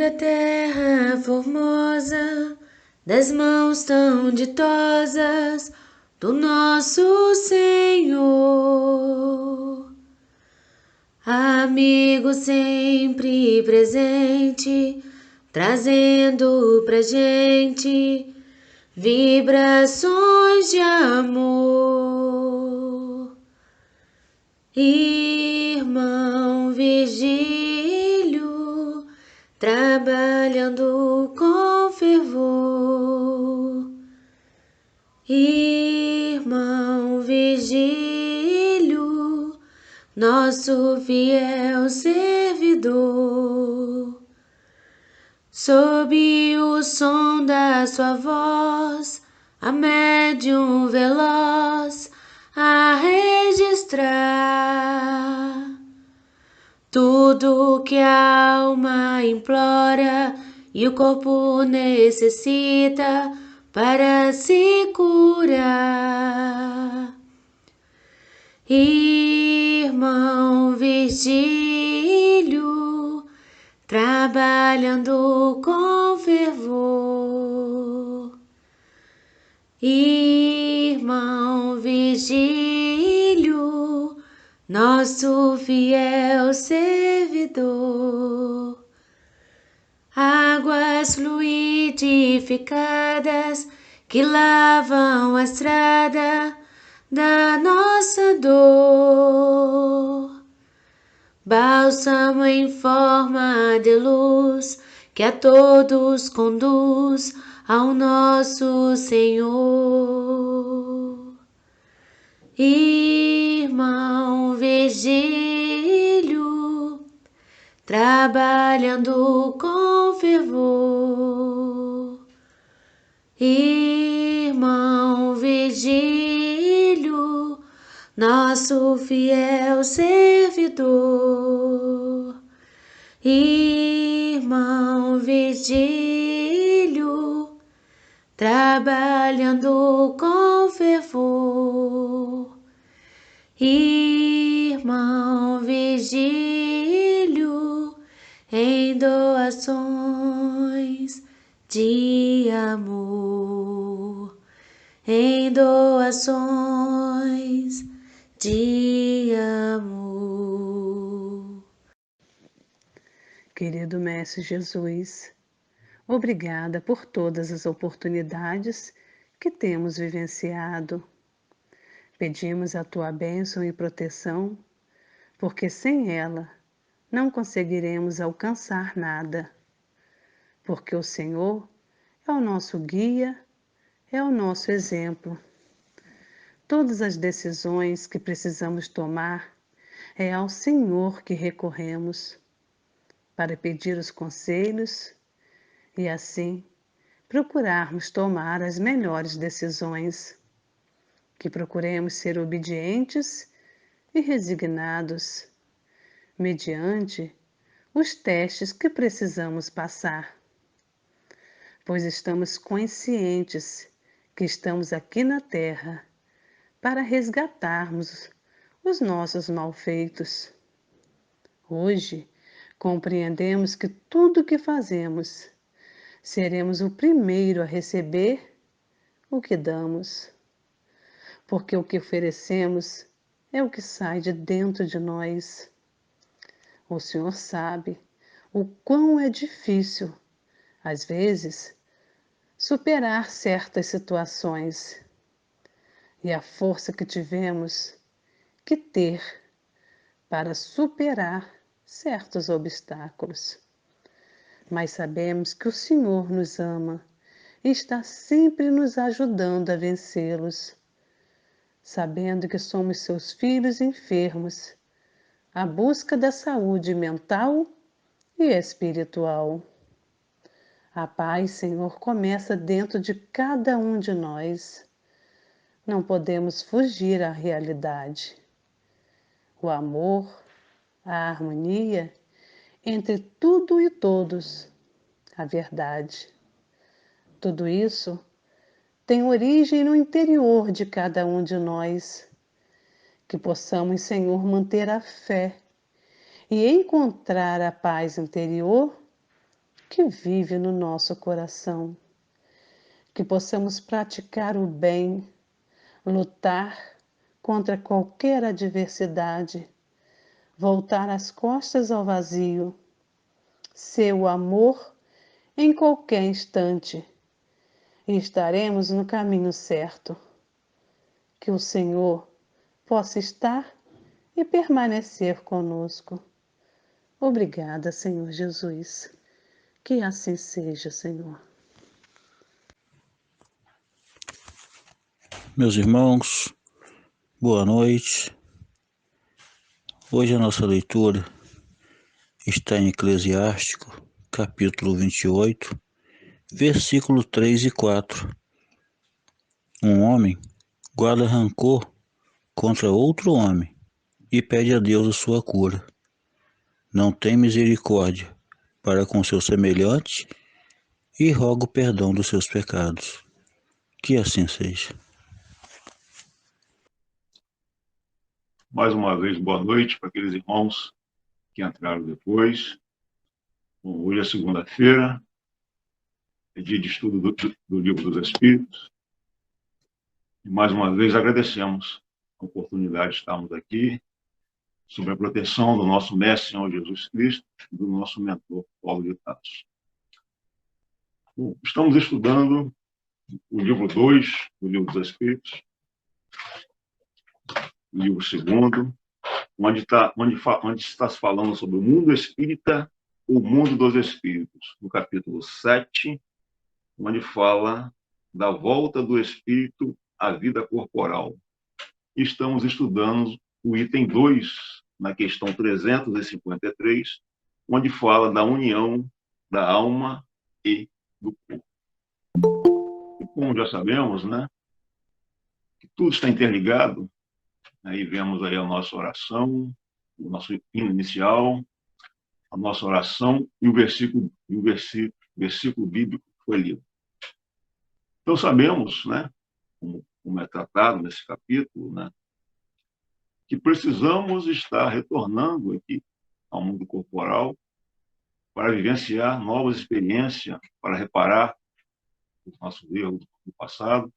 a terra formosa das mãos tão ditosas do nosso Senhor. Amigo sempre presente, trazendo pra gente vibrações de amor. Irmão Virgílio, trabalhando com fervor. Irmão Virgílio, nosso fiel servidor. Sob o som da sua voz, a médium veloz a registrar tudo que a alma implora e o corpo necessita para se curar. Irmão Virgílio, trabalhando com fervor. Irmão Virgílio, nosso fiel servidor. Águas fluidificadas que lavam a estrada da nossa dor. Bálsamo em forma de luz que a todos conduz ao nosso Senhor. Irmão Virgílio, trabalhando com fervor. Irmão Virgílio, nosso fiel servidor. Irmão Virgílio, trabalhando com fervor. Irmão Virgílio, em doações de amor, em doações de amor. Querido Mestre Jesus, obrigada por todas as oportunidades que temos vivenciado. Pedimos a Tua bênção e proteção, porque sem ela não conseguiremos alcançar nada. Porque o Senhor é o nosso guia, é o nosso exemplo. Todas as decisões que precisamos tomar é ao Senhor que recorremos para pedir os conselhos e assim procurarmos tomar as melhores decisões. Que procuremos ser obedientes e resignados, mediante os testes que precisamos passar, pois estamos conscientes que estamos aqui na Terra para resgatarmos os nossos malfeitos. Hoje, compreendemos que tudo o que fazemos, seremos o primeiro a receber o que damos, porque o que oferecemos é o que sai de dentro de nós. O Senhor sabe o quão é difícil, às vezes, superar certas situações e a força que tivemos que ter para superar certos obstáculos. Mas sabemos que o Senhor nos ama e está sempre nos ajudando a vencê-los, sabendo que somos seus filhos enfermos, à busca da saúde mental e espiritual. A paz, Senhor, começa dentro de cada um de nós. Não podemos fugir à realidade. O amor, a harmonia entre tudo e todos, a verdade. Tudo isso tem origem no interior de cada um de nós. Que possamos, Senhor, manter a fé e encontrar a paz interior que vive no nosso coração. Que possamos praticar o bem, lutar contra qualquer adversidade, voltar as costas ao vazio, ser o amor em qualquer instante, e estaremos no caminho certo. Que o Senhor possa estar e permanecer conosco. Obrigada, Senhor Jesus. Que assim seja, Senhor. Meus irmãos, boa noite. Hoje a nossa leitura está em Eclesiástico, capítulo 28, versículos 3 e 4. Um homem guarda rancor contra outro homem e pede a Deus a sua cura. Não tem misericórdia para com seu semelhante e roga o perdão dos seus pecados. Que assim seja. Mais uma vez, boa noite para aqueles irmãos que entraram depois. Bom, hoje é segunda-feira, é dia de estudo do Livro dos Espíritos. E mais uma vez agradecemos a oportunidade de estarmos aqui, sob a proteção do nosso Mestre Senhor Jesus Cristo e do nosso mentor Paulo de Tarso. Bom, estamos estudando o livro 2 do Livro dos Espíritos, o livro 2º, onde está se falando sobre o mundo espírita, o mundo dos espíritos, no capítulo 7, onde fala da volta do espírito à vida corporal. Estamos estudando o item 2, na questão 353, onde fala da união da alma e do corpo. E como já sabemos, né, que tudo está interligado, aí vemos aí a nossa oração, o nosso hino inicial, a nossa oração e o versículo bíblico que foi lido. Então sabemos, né, como é tratado nesse capítulo, né, que precisamos estar retornando aqui ao mundo corporal para vivenciar novas experiências, para reparar os nossos erros do passado,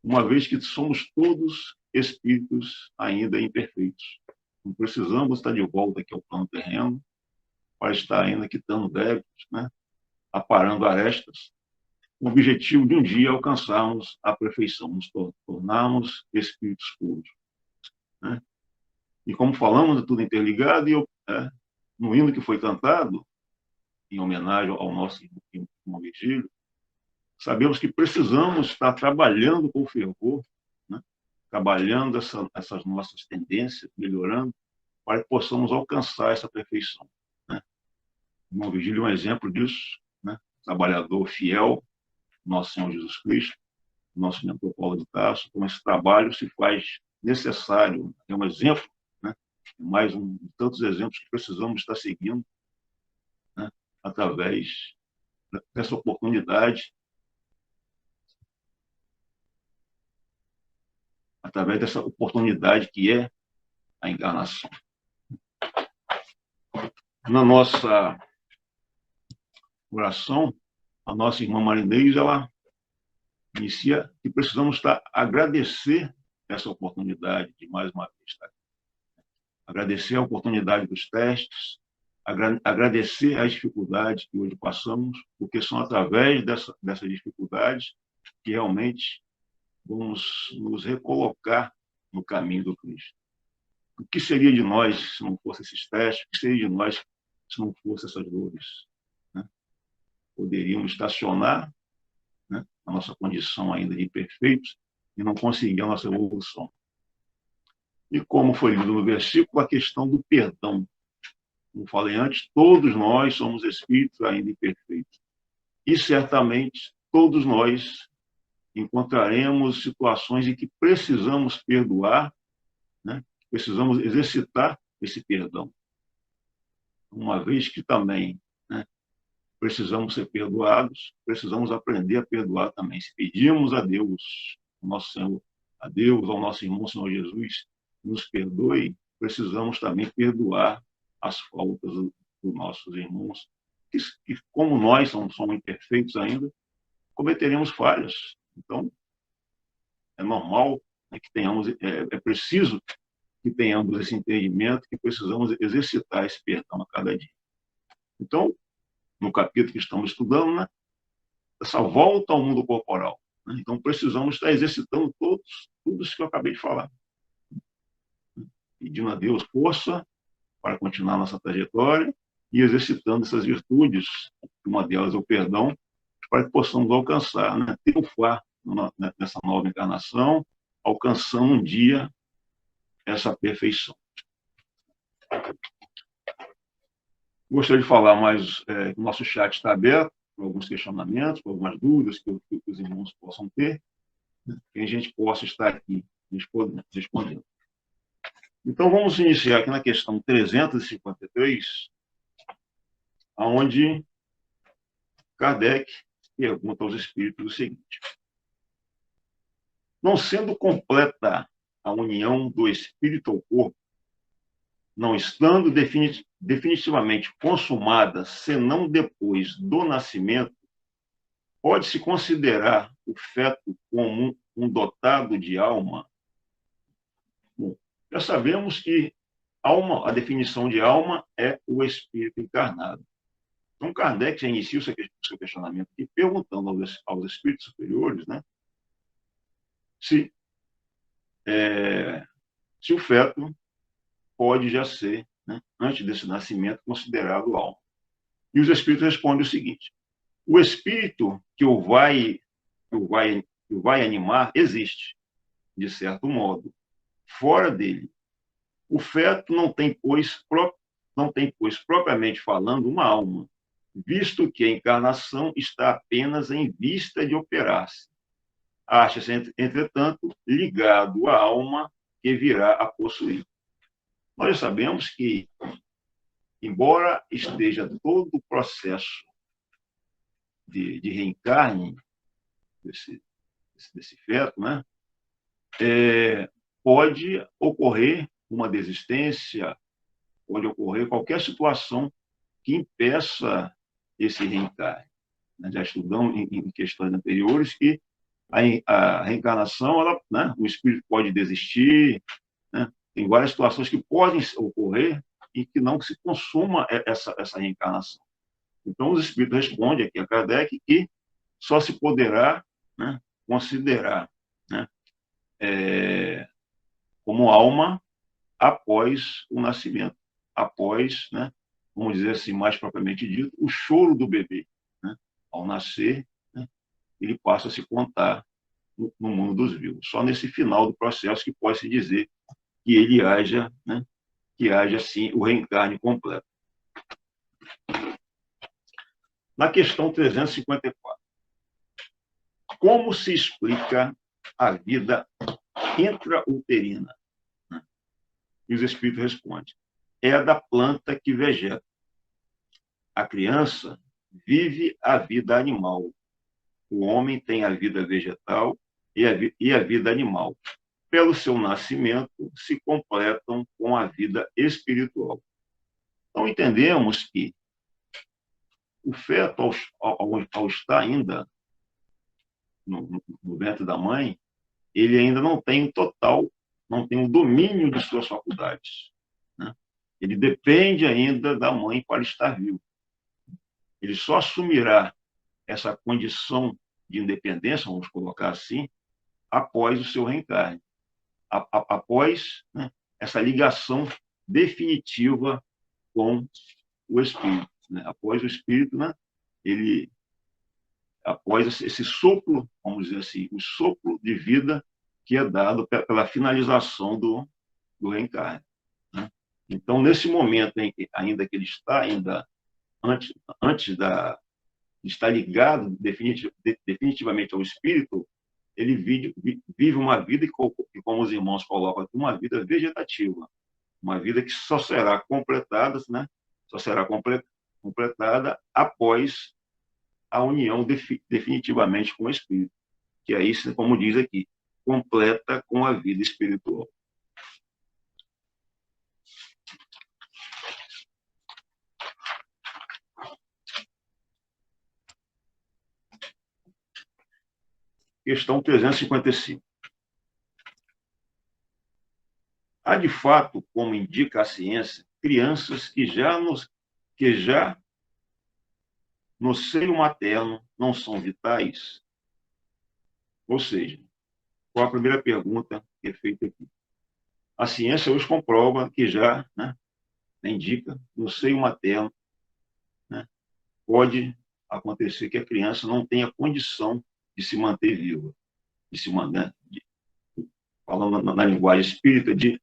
uma vez que somos todos espíritos ainda imperfeitos. Não precisamos estar de volta aqui ao plano terreno para estar ainda quitando débitos, né, aparando arestas, com o objetivo de um dia alcançarmos a perfeição, nos tornarmos espíritos puros, né? E como falamos, é tudo interligado, e no hino que foi cantado, em homenagem ao nosso irmão Virgílio, sabemos que precisamos estar trabalhando com fervor, né? Trabalhando essas nossas tendências, melhorando, para que possamos alcançar essa perfeição, né? O irmão Virgílio é um exemplo disso, né? Trabalhador fiel, nosso Senhor Jesus Cristo, nosso mentor Paulo de Tarso, como esse trabalho se faz necessário, é um exemplo, né? Mais um de tantos exemplos que precisamos estar seguindo, né? Através dessa oportunidade, que é a encarnação. Na nossa oração, a nossa irmã Marinês, ela inicia que precisamos agradecer essa oportunidade de mais uma vez estar aqui. Agradecer a oportunidade dos testes, agradecer as dificuldades que hoje passamos, porque são através dessas dificuldades que realmente vamos nos recolocar no caminho do Cristo. O que seria de nós se não fossem esses testes? O que seria de nós se não fossem essas dores, né? Poderíamos estacionar, né, a nossa condição ainda de imperfeitos e não conseguir a nossa evolução. E como foi lido no versículo, a questão do perdão. Como falei antes, todos nós somos espíritos ainda imperfeitos. E certamente todos nós encontraremos situações em que precisamos perdoar, né? Precisamos exercitar esse perdão. Uma vez que também, né, precisamos ser perdoados, precisamos aprender a perdoar também. Se pedimos a Deus, ao nosso Senhor, a Deus, ao nosso irmão Senhor Jesus, nos perdoe, precisamos também perdoar as faltas dos nossos irmãos que como nós somos imperfeitos ainda, cometeremos falhas. Então, é normal, né, que tenhamos, é preciso que tenhamos esse entendimento, que precisamos exercitar esse perdão a cada dia. Então, no capítulo que estamos estudando, né, essa volta ao mundo corporal. Né? Então, precisamos estar exercitando tudo isso que eu acabei de falar. Pedindo a Deus força para continuar nossa trajetória e exercitando essas virtudes, uma delas é o perdão, para que possamos alcançar, né, triunfar nessa nova encarnação, alcançando um dia essa perfeição. Gostaria de falar mais, o nosso chat está aberto para alguns questionamentos, para algumas dúvidas que os irmãos possam ter, né, que a gente possa estar aqui respondendo. Então, vamos iniciar aqui na questão 353, onde Kardec pergunta aos espíritos o seguinte: não sendo completa a união do espírito ao corpo, não estando definitivamente consumada, senão depois do nascimento, pode-se considerar o feto como um dotado de alma? Bom, já sabemos que a definição de alma é o espírito encarnado. Então, Kardec já inicia o seu questionamento aqui, perguntando aos espíritos superiores, né, se o feto pode já ser, né, antes desse nascimento, considerado alma. E os espíritos respondem o seguinte: o espírito que o vai animar existe, de certo modo, fora dele. O feto não tem, pois, propriamente falando, uma alma, visto que a encarnação está apenas em vista de operar-se. Acha-se, entretanto, ligado à alma que virá a possuir. Nós sabemos que, embora esteja todo o processo de reencarne desse feto, né, pode ocorrer uma desistência, pode ocorrer qualquer situação que impeça esse reencarne. Já estudamos em questões anteriores que a reencarnação, né, o espírito pode desistir, né, tem várias situações que podem ocorrer e que não se consuma essa reencarnação. Então, os espíritos respondem aqui a Kardec que só se poderá, né, considerar, né, como alma após o nascimento, após, né, vamos dizer assim, mais propriamente dito, o choro do bebê. Né? Ao nascer, né, ele passa a se contar no mundo dos vivos. Só nesse final do processo que pode-se dizer que ele haja, né, que haja, assim, o reencarne completo. Na questão 354, como se explica a vida intrauterina? E os espíritos respondem: é a da planta que vegeta. A criança vive a vida animal. O homem tem a vida vegetal e a vida animal. Pelo seu nascimento, se completam com a vida espiritual. Então, entendemos que o feto, ao estar ainda no ventre da mãe, ele ainda não tem o domínio de suas faculdades. Né? Ele depende ainda da mãe para estar vivo. Ele só assumirá essa condição de independência, vamos colocar assim, após o seu reencarne, após, né, essa ligação definitiva com o espírito. Né? Após o espírito, né, após esse sopro, vamos dizer assim, o sopro de vida que é dado pela finalização do reencarne. Né? Então, nesse momento em que, ainda que ele está antes de estar ligado definitivamente ao espírito, ele vive uma vida, que, como os irmãos colocam aqui, uma vida vegetativa, uma vida que só será completada, né? Só será completada após a união definitivamente com o espírito, que aí, como diz aqui, completa com a vida espiritual. Questão 355. Há, de fato, como indica a ciência, crianças que já no seio materno não são vitais? Ou seja, qual a primeira pergunta que é feita aqui? A ciência hoje comprova que já, indica, no seio materno, pode acontecer que a criança não tenha condição de se manter viva, de se manter, falando na linguagem espírita, de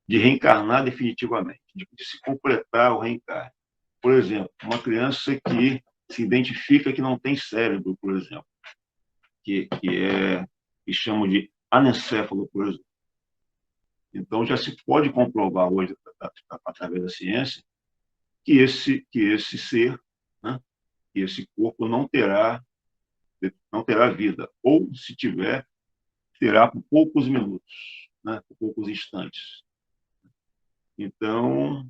reencarnar definitivamente, de se completar o reencarne. Por exemplo, uma criança que se identifica que não tem cérebro, por exemplo, que chamam de anencéfalo, por exemplo. Então, já se pode comprovar hoje, através da ciência, que esse ser, que esse corpo não terá vida, ou, se tiver, terá por poucos minutos, por poucos instantes. Então,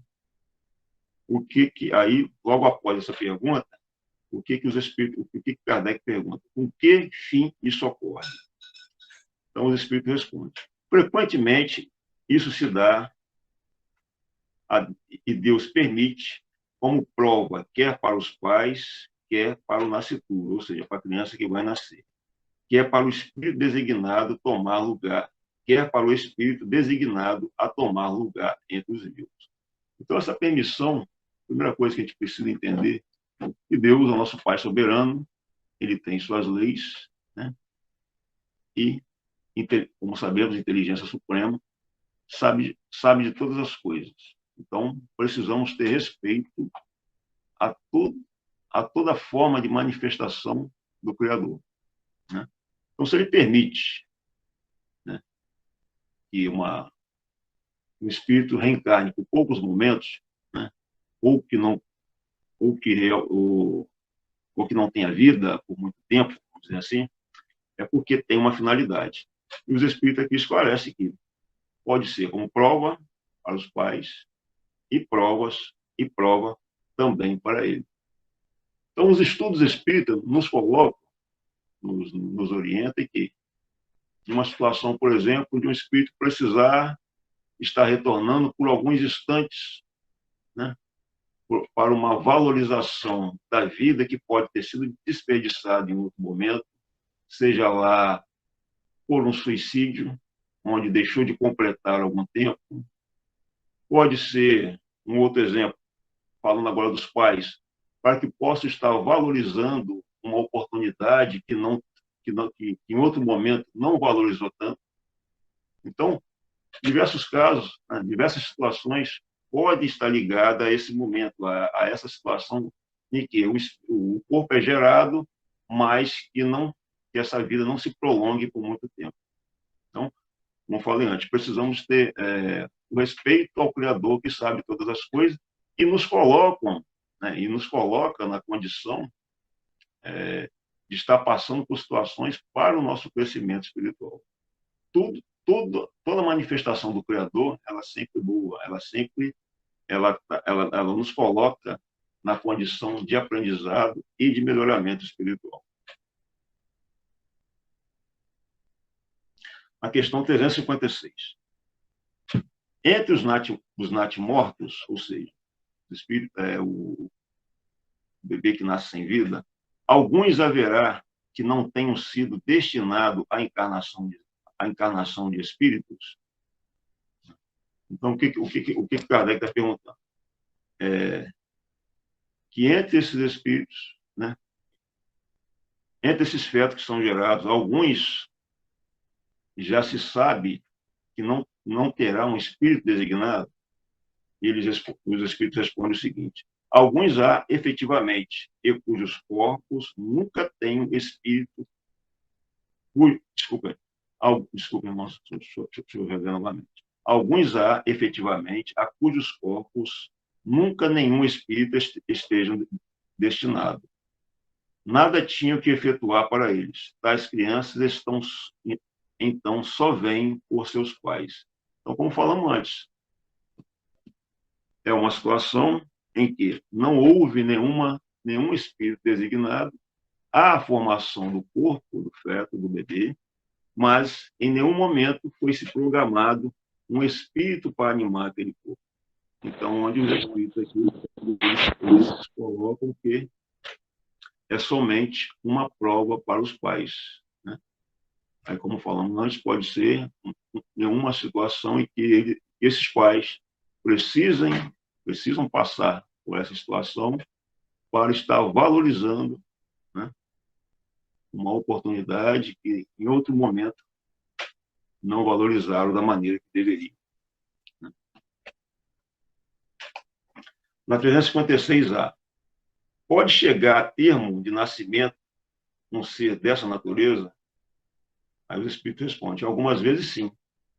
aí, logo após essa pergunta, o que Kardec pergunta? Com que fim isso ocorre? Então, os espíritos respondem. Frequentemente, isso se dá, e Deus permite, como prova, quer para os pais, quer para o nascituro, ou seja, para a criança que vai nascer, quer para o espírito designado tomar lugar, quer para o espírito designado a tomar lugar entre os vivos. Então, essa permissão, a primeira coisa que a gente precisa entender, é que Deus, o nosso Pai soberano, ele tem suas leis, e, como sabemos, a inteligência suprema sabe de todas as coisas. Então, precisamos ter respeito a toda forma de manifestação do Criador. Então, se ele permite que um espírito reencarne por poucos momentos, ou que não tenha vida por muito tempo, vamos dizer assim, é porque tem uma finalidade. E os espíritos aqui esclarecem que pode ser como prova para os pais e prova também para ele. Então, os estudos espíritas nos colocam, nos orientam que, em uma situação, por exemplo, de um espírito precisar estar retornando por alguns instantes, para uma valorização da vida que pode ter sido desperdiçada em outro momento, seja lá por um suicídio, onde deixou de completar algum tempo. Pode ser, um outro exemplo, falando agora dos pais, para que possa estar valorizando uma oportunidade que em outro momento não valorizou tanto. Então, diversos casos, diversas situações podem estar ligadas a esse momento, a essa situação em que o corpo é gerado, mas que essa vida não se prolongue por muito tempo. Então, como falei antes, precisamos ter o respeito ao Criador que sabe todas as coisas e nos coloca na condição de estar passando por situações para o nosso crescimento espiritual. Toda manifestação do Criador, ela sempre é boa, ela nos coloca na condição de aprendizado e de melhoramento espiritual. A questão 356. Entre os natimortos, ou seja, o bebê que nasce sem vida, alguns haverá que não tenham sido destinados à encarnação de espíritos. Então, o que Kardec está perguntando? Que entre esses espíritos, entre esses fetos que são gerados, alguns já se sabe que não terá um espírito designado. E os espíritos respondem o seguinte: alguns há, efetivamente, e cujos corpos nunca têm um espírito. Desculpa, irmão, deixa eu rever novamente. Alguns há, efetivamente, a cujos corpos nunca nenhum espírito esteja destinado. Nada tinham que efetuar para eles. Tais crianças então só vêm por seus pais. Então, como falamos antes, é uma situação em que não houve nenhum espírito designado, à formação do corpo, do feto, do bebê, mas em nenhum momento foi se programado um espírito para animar aquele corpo. Então, onde os espíritos aqui, eles colocam que é somente uma prova para os pais, né? Aí, como falamos antes, pode ser em uma situação em que esses pais precisam passar por essa situação para estar valorizando, né, uma oportunidade que, em outro momento, não valorizaram da maneira que deveriam. Na 356A, pode chegar a termo de nascimento um ser dessa natureza? Aí o Espírito responde, algumas vezes sim,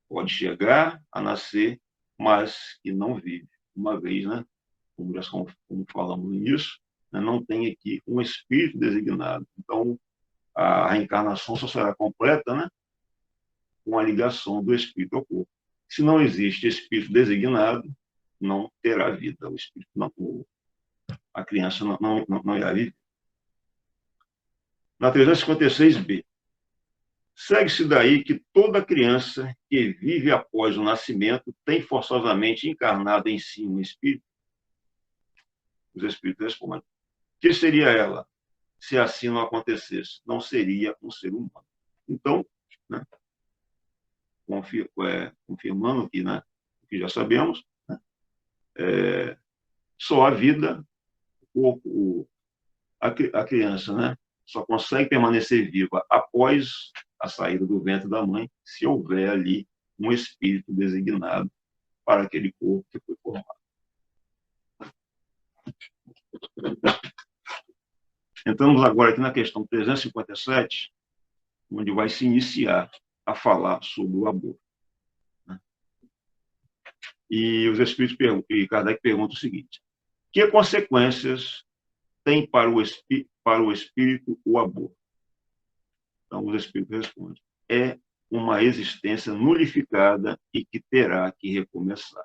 pode chegar a nascer, mas que não vive. Uma vez, né, como falamos nisso, né, não tem aqui um espírito designado. Então, a reencarnação só será completa, né, com a ligação do espírito ao corpo. Se não existe espírito designado, não terá vida. O espírito não, a criança não irá viver. Na 356B, segue-se daí que toda criança que vive após o nascimento tem forçosamente encarnado em si um espírito? Os espíritos respondem, que seria ela se assim não acontecesse? Não seria um ser humano. Então, né, confirmando aqui, né, o que já sabemos, né, só a vida, a criança, né, só consegue permanecer viva após a saída do ventre da mãe se houver ali um espírito designado para aquele corpo que foi formado. Entramos agora aqui na questão 357, onde vai se iniciar a falar sobre o aborto. E os espíritos e Kardec pergunta o seguinte: que consequências tem para o espírito o aborto? Então, os espíritos respondem: é uma existência nulificada e que terá que recomeçar.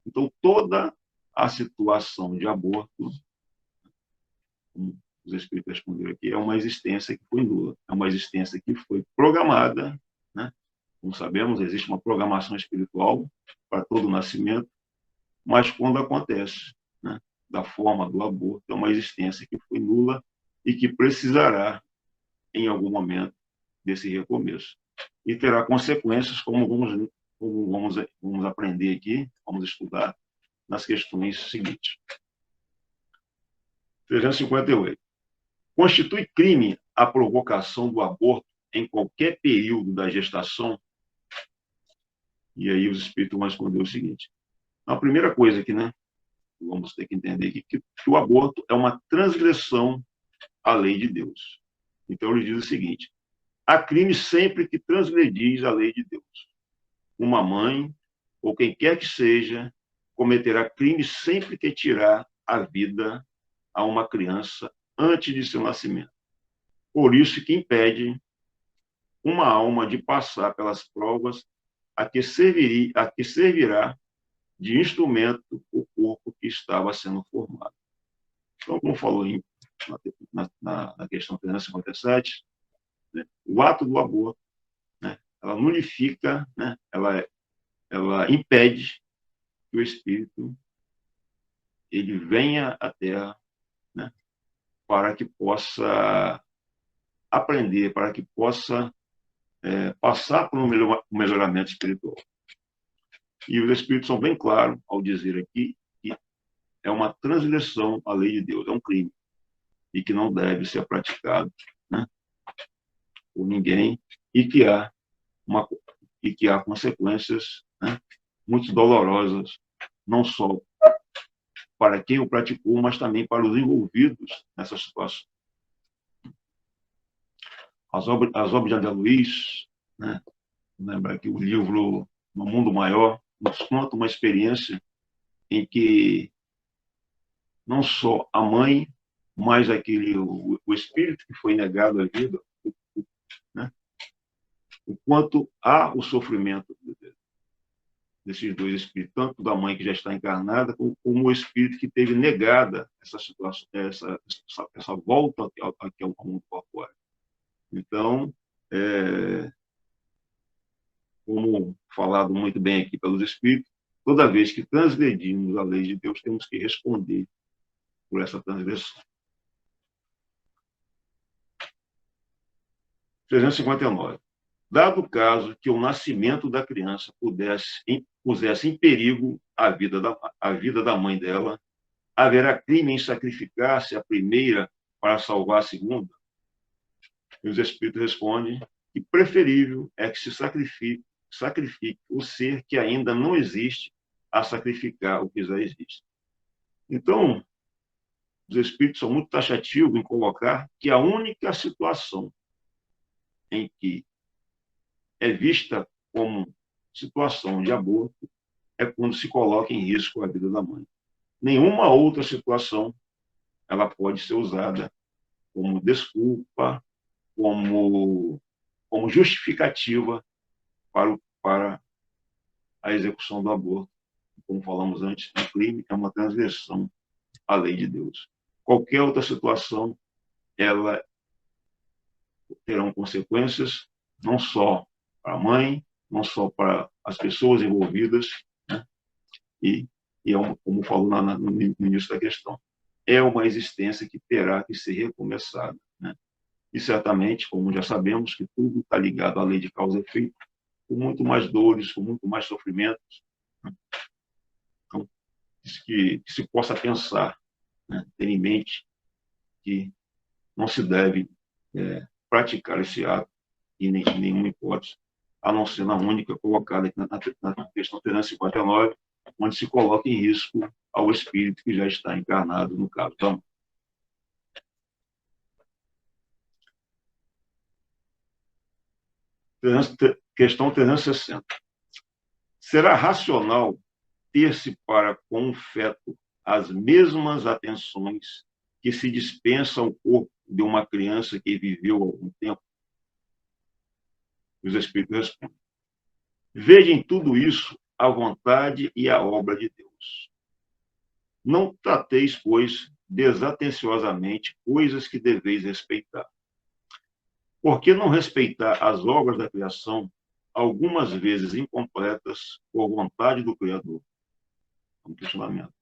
Então, toda a situação de aborto, como os espíritos responderam aqui, é uma existência que foi nula, é uma existência que foi programada, né? Como sabemos, existe uma programação espiritual para todo nascimento, mas quando acontece, né, da forma do aborto, é uma existência que foi nula e que precisará, em algum momento, desse recomeço. E terá consequências, como vamos aprender aqui, vamos estudar nas questões seguintes. 358. Constitui crime a provocação do aborto em qualquer período da gestação? E aí os espíritos vão responder o seguinte: a primeira coisa aqui, né, vamos ter que entender aqui, que o aborto é uma transgressão à lei de Deus. Então ele diz o seguinte: há crime sempre que transgredis a lei de Deus. Uma mãe, ou quem quer que seja, cometerá crime sempre que tirar a vida a uma criança antes de seu nascimento. Por isso que impede uma alma de passar pelas provas a que servirá de instrumento o corpo que estava sendo formado. Então, como falou na questão 357, né, o ato do aborto, né, ela nulifica, né, ela impede que o espírito ele venha à Terra, né, para que possa aprender, para que possa passar por um melhoramento espiritual. E os espíritos são bem claros ao dizer aqui que é uma transgressão à lei de Deus, é um crime, e que não deve ser praticado, né, por ninguém, e que há consequências, né, muito dolorosas, não só para quem o praticou, mas também para os envolvidos nessa situação. As obras de André Luiz, né, lembra que o livro No Mundo Maior nos conta uma experiência em que não só a mãe, mas o espírito que foi negado à vida, né, o quanto há o sofrimento desses dois espíritos, tanto da mãe que já está encarnada, como o espírito que teve negada essa situação, essa volta aqui ao mundo corpóreo. Então, como falado muito bem aqui pelos espíritos, toda vez que transgredimos a lei de Deus, temos que responder por essa transgressão. 359. Dado o caso que o nascimento da criança pusesse em perigo a vida da mãe dela, haverá crime em sacrificar-se a primeira para salvar a segunda? E os espíritos respondem que preferível é que se sacrifique o ser que ainda não existe a sacrificar o que já existe. Então, os espíritos são muito taxativos em colocar que a única situação em que é vista como situação de aborto é quando se coloca em risco a vida da mãe. Nenhuma outra situação ela pode ser usada como desculpa, como justificativa para a execução do aborto. Como falamos antes, um crime é uma transgressão à lei de Deus. Qualquer outra situação, ela terão consequências não só para a mãe, não só para as pessoas envolvidas, né? E como falou no início da questão, é uma existência que terá que ser recomeçada, né? E certamente, como já sabemos, que tudo está ligado à lei de causa e efeito, com muito mais dores, com muito mais sofrimentos, né? Então, que se possa pensar, né? Ter em mente que não se deve praticar esse ato em nenhuma hipótese, a não ser na única colocada aqui na questão 359, onde se coloca em risco ao espírito que já está encarnado no caso da mãe. Questão 360. Será racional ter-se para com o feto as mesmas atenções que se dispensa ao corpo de uma criança que viveu algum tempo? Os espíritos respondem: veja em tudo isso a vontade e a obra de Deus. Não trateis, pois, desatenciosamente coisas que deveis respeitar. Por que não respeitar as obras da criação, algumas vezes incompletas por vontade do Criador? É um questionamento.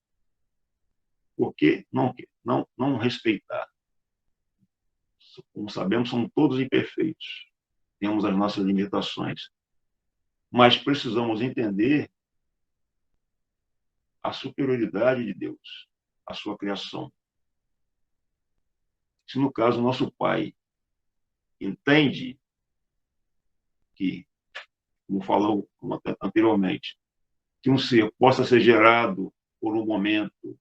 Por que não respeitar? Como sabemos, somos todos imperfeitos. Temos as nossas limitações. Mas precisamos entender a superioridade de Deus, a sua criação. Se, no caso, nosso Pai entende que, como falou anteriormente, que um ser possa ser gerado por um momento,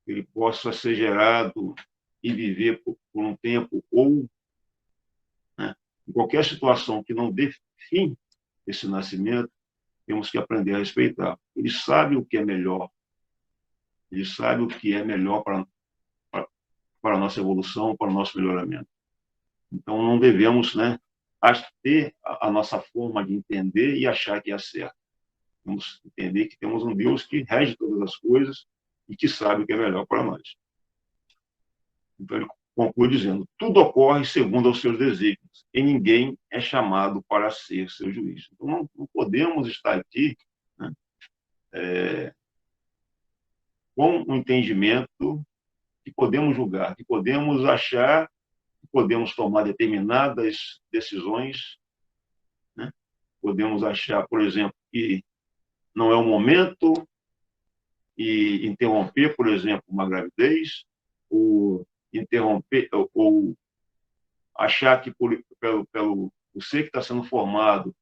ele possa ser gerado e viver por um tempo, ou, né, em qualquer situação que não dê fim esse nascimento, temos que aprender a respeitar. Ele sabe o que é melhor. Ele sabe o que é melhor para a nossa evolução, para o nosso melhoramento. Então, não devemos, né, ter a nossa forma de entender e achar que é certo. Vamos entender que temos um Deus que rege todas as coisas e que sabe o que é melhor para nós. Então, ele conclui dizendo: tudo ocorre segundo os seus desígnios, e ninguém é chamado para ser seu juiz. Então, não podemos estar aqui, né, com um entendimento que podemos julgar, que podemos achar, que podemos tomar determinadas decisões, né? Podemos achar, por exemplo, que não é o momento e interromper, por exemplo, uma gravidez, ou interromper, ou achar que pelo o ser que está sendo formado,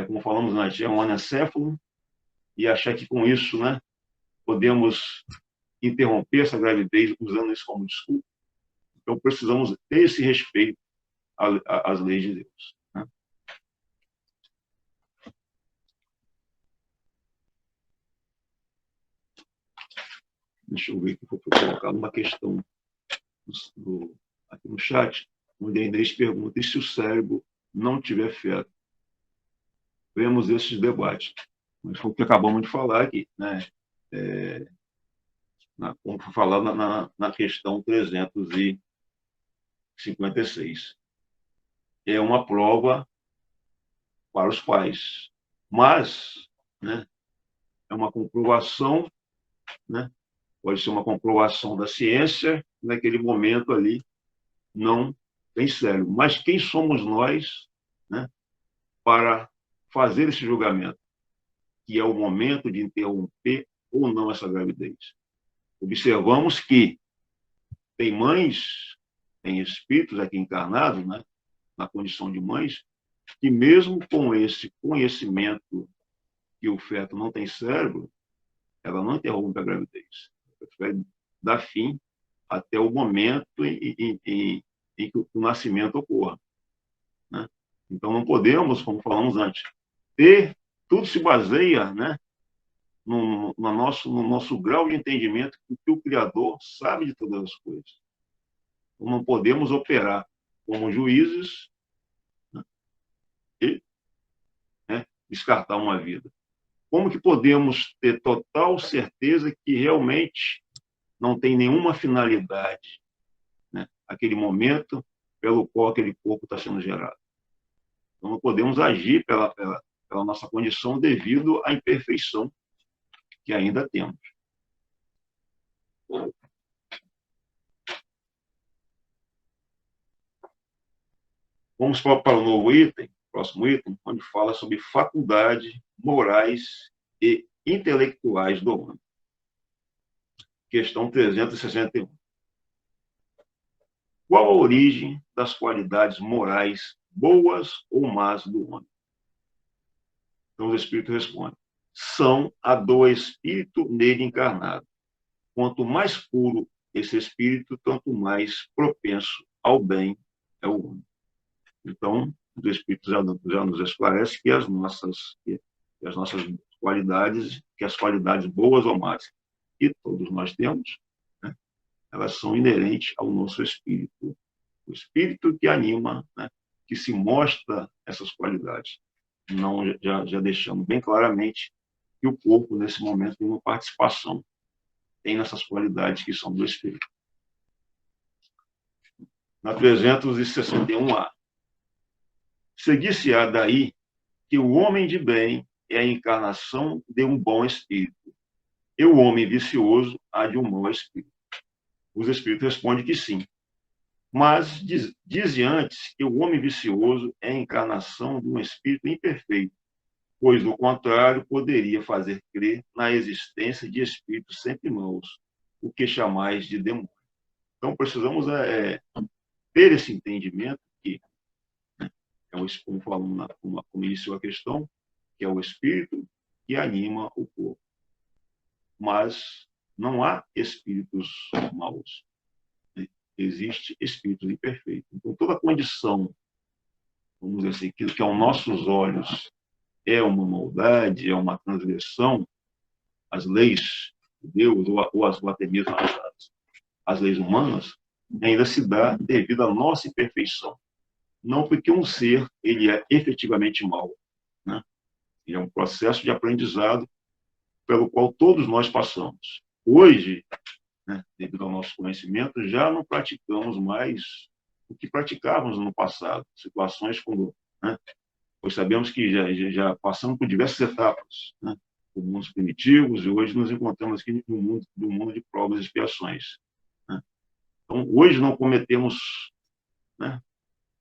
como falamos antes, é um anencéfalo, e achar que com isso, né, podemos interromper essa gravidez usando isso como desculpa. Então, precisamos ter esse respeito às leis de Deus, né? Deixa eu ver que eu vou colocar uma questão aqui no chat, onde a Inês pergunta: e se o cérebro não tiver feto? vemos esses debates. Mas foi o que acabamos de falar aqui, né? Como foi falado na questão 356. É uma prova para os pais, mas, né, é uma comprovação, né, pode ser uma comprovação da ciência, naquele momento ali não tem sério. Mas quem somos nós, né, para fazer esse julgamento, que é o momento de interromper ou não essa gravidez? Observamos que tem mães, tem espíritos aqui encarnados, né, na condição de mães, que mesmo com esse conhecimento que o feto não tem cérebro, ela não interrompe a gravidez. Ela prefere dar fim até o momento em que o nascimento ocorra, né? Então, não podemos, como falamos antes, tudo se baseia, né, no nosso grau de entendimento que o Criador sabe de todas as coisas. Então, não podemos operar como juízes, né, e, né, descartar uma vida. Como que podemos ter total certeza que realmente não tem nenhuma finalidade, né, aquele momento pelo qual aquele corpo está sendo gerado? Então, não podemos agir pela nossa condição devido à imperfeição que ainda temos. Vamos para o novo item, próximo item, onde fala sobre faculdades morais e intelectuais do homem. Questão 361. Qual a origem das qualidades morais boas ou más do homem? Então, o Espírito responde: são a do Espírito nele encarnado. Quanto mais puro esse Espírito, tanto mais propenso ao bem é o homem. Então, o Espírito já nos esclarece que as nossas qualidades, que as qualidades boas ou más que todos nós temos, né, elas são inerentes ao nosso espírito. O espírito que anima, né, que se mostra essas qualidades. Não, já deixando bem claramente que o corpo, nesse momento, tem uma participação, tem nessas qualidades que são do espírito. Na 361A. Seguir-se-á daí que o homem de bem é a encarnação de um bom espírito, e o homem vicioso há de um mau espírito. Os espíritos respondem que sim. Mas diz antes que o homem vicioso é a encarnação de um espírito imperfeito, pois, do contrário, poderia fazer crer na existência de espíritos sempre maus, o que chamais de demônio. Então, precisamos ter esse entendimento que, né, como falamos, como iniciou a questão, que é o espírito que anima o corpo. Mas não há espíritos maus. Existe espírito imperfeito. Então, toda condição, vamos dizer assim, que aos nossos olhos é uma maldade, é uma transgressão às leis de Deus, ou até mesmo às leis humanas, ainda se dá devido à nossa imperfeição. Não porque um ser ele é efetivamente mau, né? Ele é um processo de aprendizado pelo qual todos nós passamos. Hoje, né, devido ao nosso conhecimento, já não praticamos mais o que praticávamos no passado. Situações como, né, pois sabemos que já passamos por diversas etapas, né, por mundos primitivos, e hoje nos encontramos aqui no mundo de provas e expiações, né? Então, hoje não cometemos, né,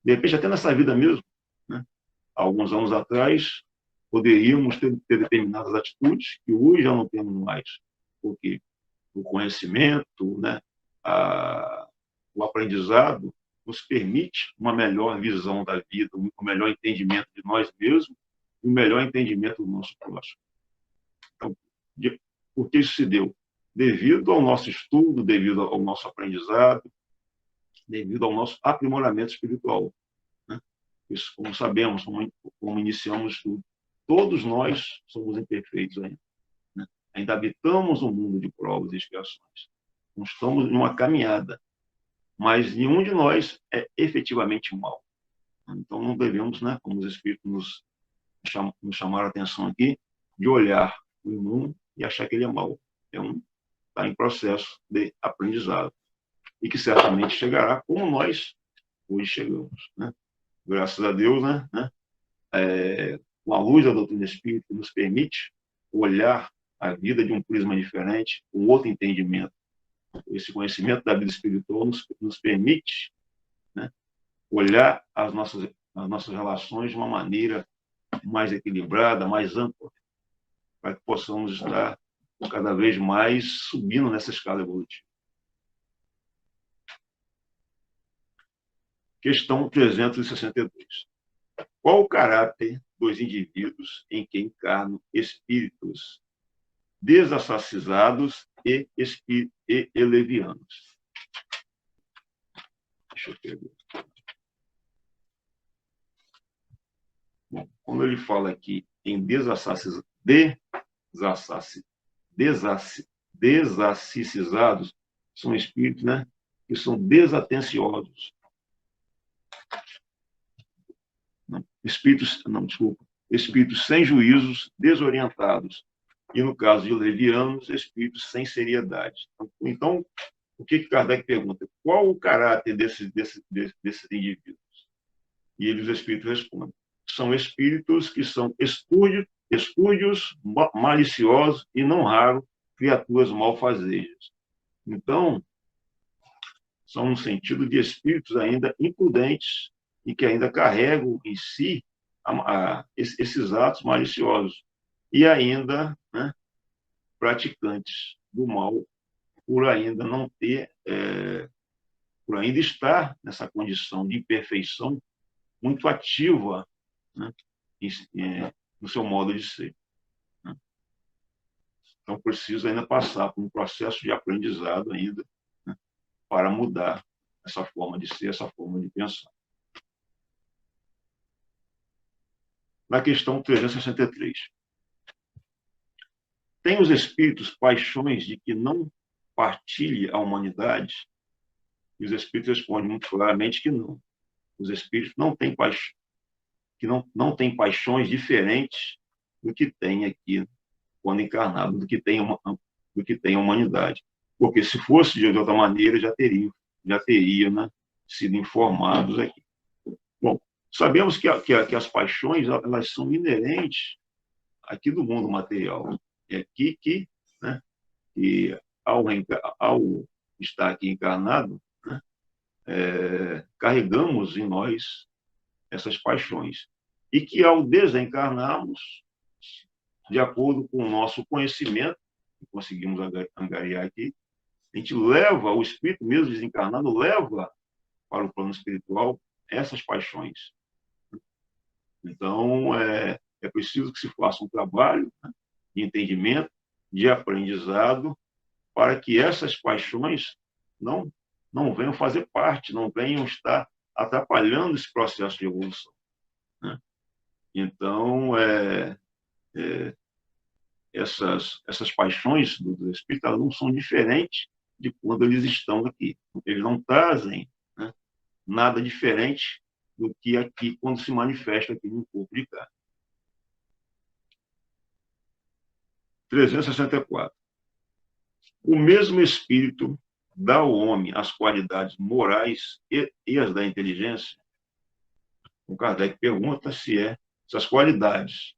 de repente até nessa vida mesmo, né, há alguns anos atrás, poderíamos ter determinadas atitudes que hoje já não temos mais, porque o conhecimento, né, o aprendizado nos permite uma melhor visão da vida, um melhor entendimento de nós mesmos e um melhor entendimento do nosso próximo. Então, por que isso se deu? Devido ao nosso estudo, devido ao nosso aprendizado, devido ao nosso aprimoramento espiritual, né? Isso, como sabemos, como iniciamos o estudo, todos nós somos imperfeitos ainda. Ainda habitamos um mundo de provas e expiações. Não estamos em uma caminhada, mas nenhum de nós é efetivamente mau. Então, não devemos, né, como os Espíritos nos chamaram a atenção aqui, de olhar o irmão e achar que ele é mau. Está em processo de aprendizado. E que certamente chegará como nós hoje chegamos. Né? Graças a Deus, né? Com a luz da doutrina espírita, que nos permite olhar a vida de um prisma diferente, com outro entendimento. Esse conhecimento da vida espiritual nos permite, né, olhar as nossas relações de uma maneira mais equilibrada, mais ampla, para que possamos estar cada vez mais subindo nessa escala evolutiva. Questão 362. Qual o caráter dos indivíduos em que encarnam espíritos desassacizados e levianos? Deixa eu pegar. Bom, quando ele fala aqui em desassicizados, são espíritos, né, que são desatenciosos. Espíritos sem juízos, desorientados. E, no caso de levianos, espíritos sem seriedade. Então, o que Kardec pergunta? Qual o caráter desses indivíduos? E os espíritos respondem. São espíritos que são espúrios, maliciosos e, não raro, criaturas malfazejas. Então, são no sentido de espíritos ainda imprudentes e que ainda carregam em si esses atos maliciosos e ainda, né, praticantes do mal, por ainda não ter, por ainda estar nessa condição de imperfeição muito ativa, né, no seu modo de ser. Né? Então, precisa ainda passar por um processo de aprendizado ainda, né, para mudar essa forma de ser, essa forma de pensar. Na questão 363. Tem os espíritos paixões de que não partilhe a humanidade? E os espíritos respondem muito claramente que não. Os espíritos não têm não têm paixões diferentes do que tem aqui, quando encarnado, do que tem a humanidade. Porque se fosse de outra maneira, já teriam, né, sido informados aqui. Bom, sabemos que as paixões, elas são inerentes aqui do mundo material. É aqui que, né, que ao estar aqui encarnado, né, carregamos em nós essas paixões. E que ao desencarnarmos, de acordo com o nosso conhecimento, que conseguimos angariar aqui, a gente leva, o espírito mesmo desencarnado leva para o plano espiritual essas paixões. Então, é preciso que se faça um trabalho, né, de entendimento, de aprendizado, para que essas paixões não venham fazer parte, não venham estar atrapalhando esse processo de evolução. Né? Então, essas paixões do espírito, elas não são diferentes de quando eles estão aqui. Eles não trazem, né, nada diferente do que aqui, quando se manifesta aqui no corpo de carne. 364. O mesmo espírito dá ao homem as qualidades morais e as da inteligência? O Kardec pergunta se essas qualidades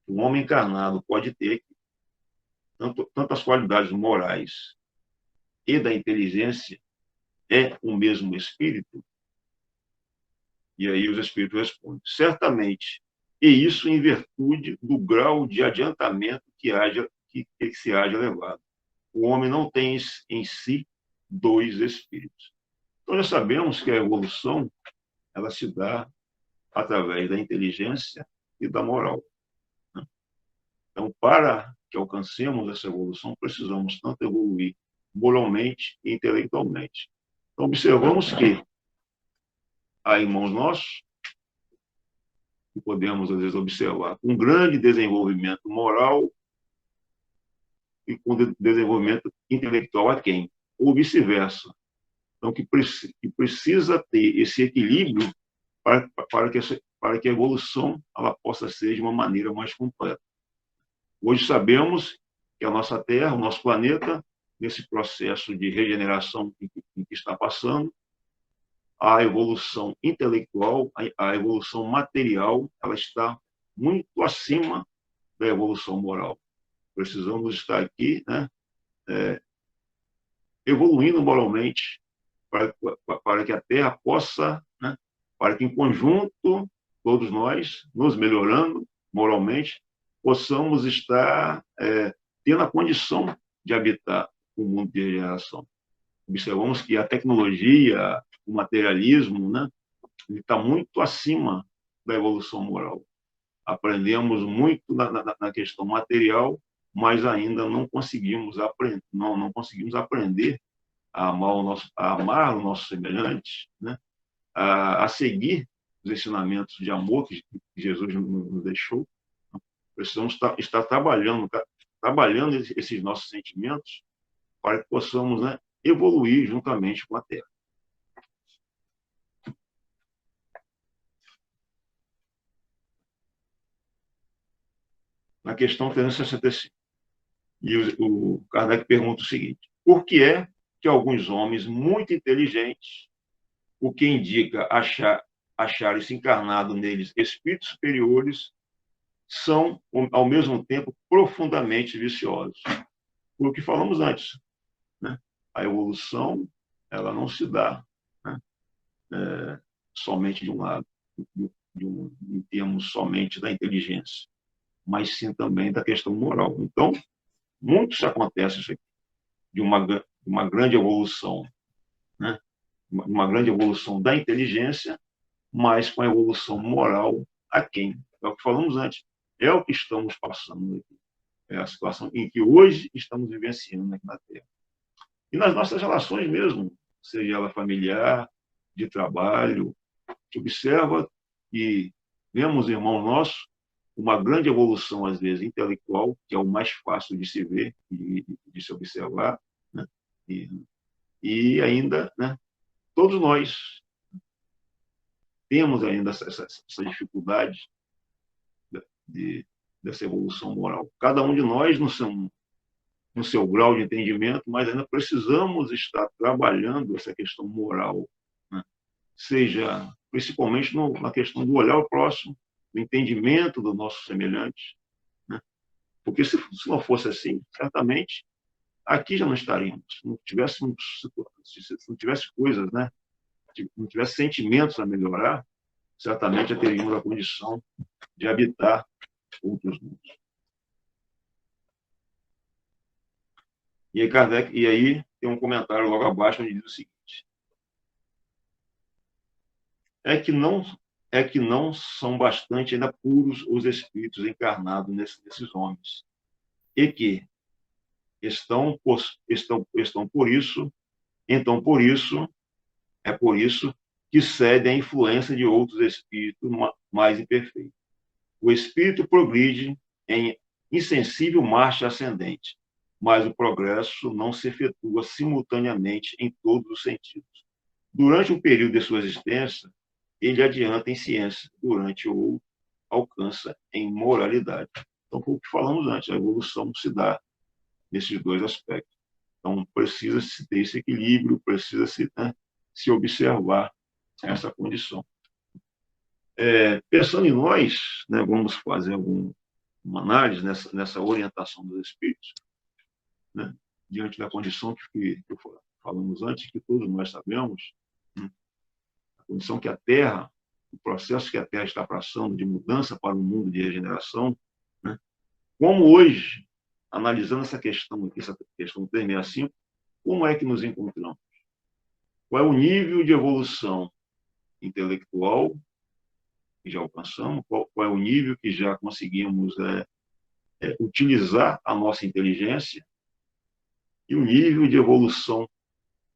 que o homem encarnado pode ter, tanto as qualidades morais e da inteligência, é o mesmo espírito? E aí os espíritos respondem: certamente, e isso em virtude do grau de adiantamento que se haja levado. O homem não tem em si dois espíritos. Então, já sabemos que a evolução, ela se dá através da inteligência e da moral. Né? Então, para que alcancemos essa evolução, precisamos tanto evoluir moralmente e intelectualmente. Então, observamos que há irmãos nossos que podemos, às vezes, observar um grande desenvolvimento moral e com desenvolvimento intelectual aquém, ou vice-versa. Então, que precisa ter esse equilíbrio para que para que a evolução ela possa ser de uma maneira mais completa. Hoje sabemos que a nossa Terra, o nosso planeta, nesse processo de regeneração em que está passando, a evolução intelectual, a evolução material, ela está muito acima da evolução moral. Precisamos estar aqui, né, evoluindo moralmente para que a Terra possa, né, para que em conjunto, todos nós, nos melhorando moralmente, possamos estar tendo a condição de habitar o mundo de regeneração. Observamos que a tecnologia, o materialismo, né, está muito acima da evolução moral. Aprendemos muito na questão material, mas ainda não conseguimos aprender, não conseguimos aprender a amar o nosso semelhante, né, a seguir os ensinamentos de amor que Jesus nos deixou. Precisamos estar trabalhando esses nossos sentimentos para que possamos, né, evoluir juntamente com a Terra. Na questão 365. E o Kardec pergunta o seguinte: por que é que alguns homens muito inteligentes, o que indica acharem-se encarnado neles espíritos superiores, são, ao mesmo tempo, profundamente viciosos? Por o que falamos antes, né? A evolução ela não se dá, né, somente de um lado, em termos somente da inteligência, mas sim também da questão moral. Então, muito se acontece isso aqui, de uma grande evolução, né? Uma grande evolução da inteligência, mas com a evolução moral aquém. É o que falamos antes, é o que estamos passando aqui. É a situação em que hoje estamos vivenciando aqui na Terra. E nas nossas relações mesmo, seja ela familiar, de trabalho, a gente observa que vemos, irmãos nossos, uma grande evolução, às vezes, intelectual, que é o mais fácil de se ver e de se observar, né? E ainda, né, todos nós temos ainda essa dificuldade dessa evolução moral. Cada um de nós no seu grau de entendimento, mas ainda precisamos estar trabalhando essa questão moral, né? Seja principalmente na questão do olhar ao próximo, do entendimento do nosso semelhante, né? Porque se não fosse assim, certamente aqui já não estaríamos. Se não tivesse coisas, né? Se não tivesse sentimentos a melhorar, certamente já teríamos a condição de habitar outros mundos. E aí, Kardec, tem um comentário logo abaixo onde diz o seguinte: é que não são bastante ainda puros os espíritos encarnados nesses homens, e que estão por isso, então por isso que cedem à influência de outros espíritos mais imperfeitos. O espírito progride em insensível marcha ascendente, mas o progresso não se efetua simultaneamente em todos os sentidos. Durante o período de sua existência, ele adianta em ciência, durante o alcança em moralidade. Então, foi o que falamos antes, a evolução se dá nesses dois aspectos. Então, precisa-se ter esse equilíbrio, precisa-se, né, se observar essa condição. Pensando em nós, né, vamos fazer uma análise nessa orientação dos espíritos, né, diante da condição que falamos antes, que todos nós sabemos, né, a condição que a Terra, o processo que a Terra está passando de mudança para um mundo de regeneração, né, como hoje, analisando essa questão aqui, essa questão 365, como é que nos encontramos? Qual é o nível de evolução intelectual que já alcançamos? Qual é o nível que já conseguimos utilizar a nossa inteligência? E o nível de evolução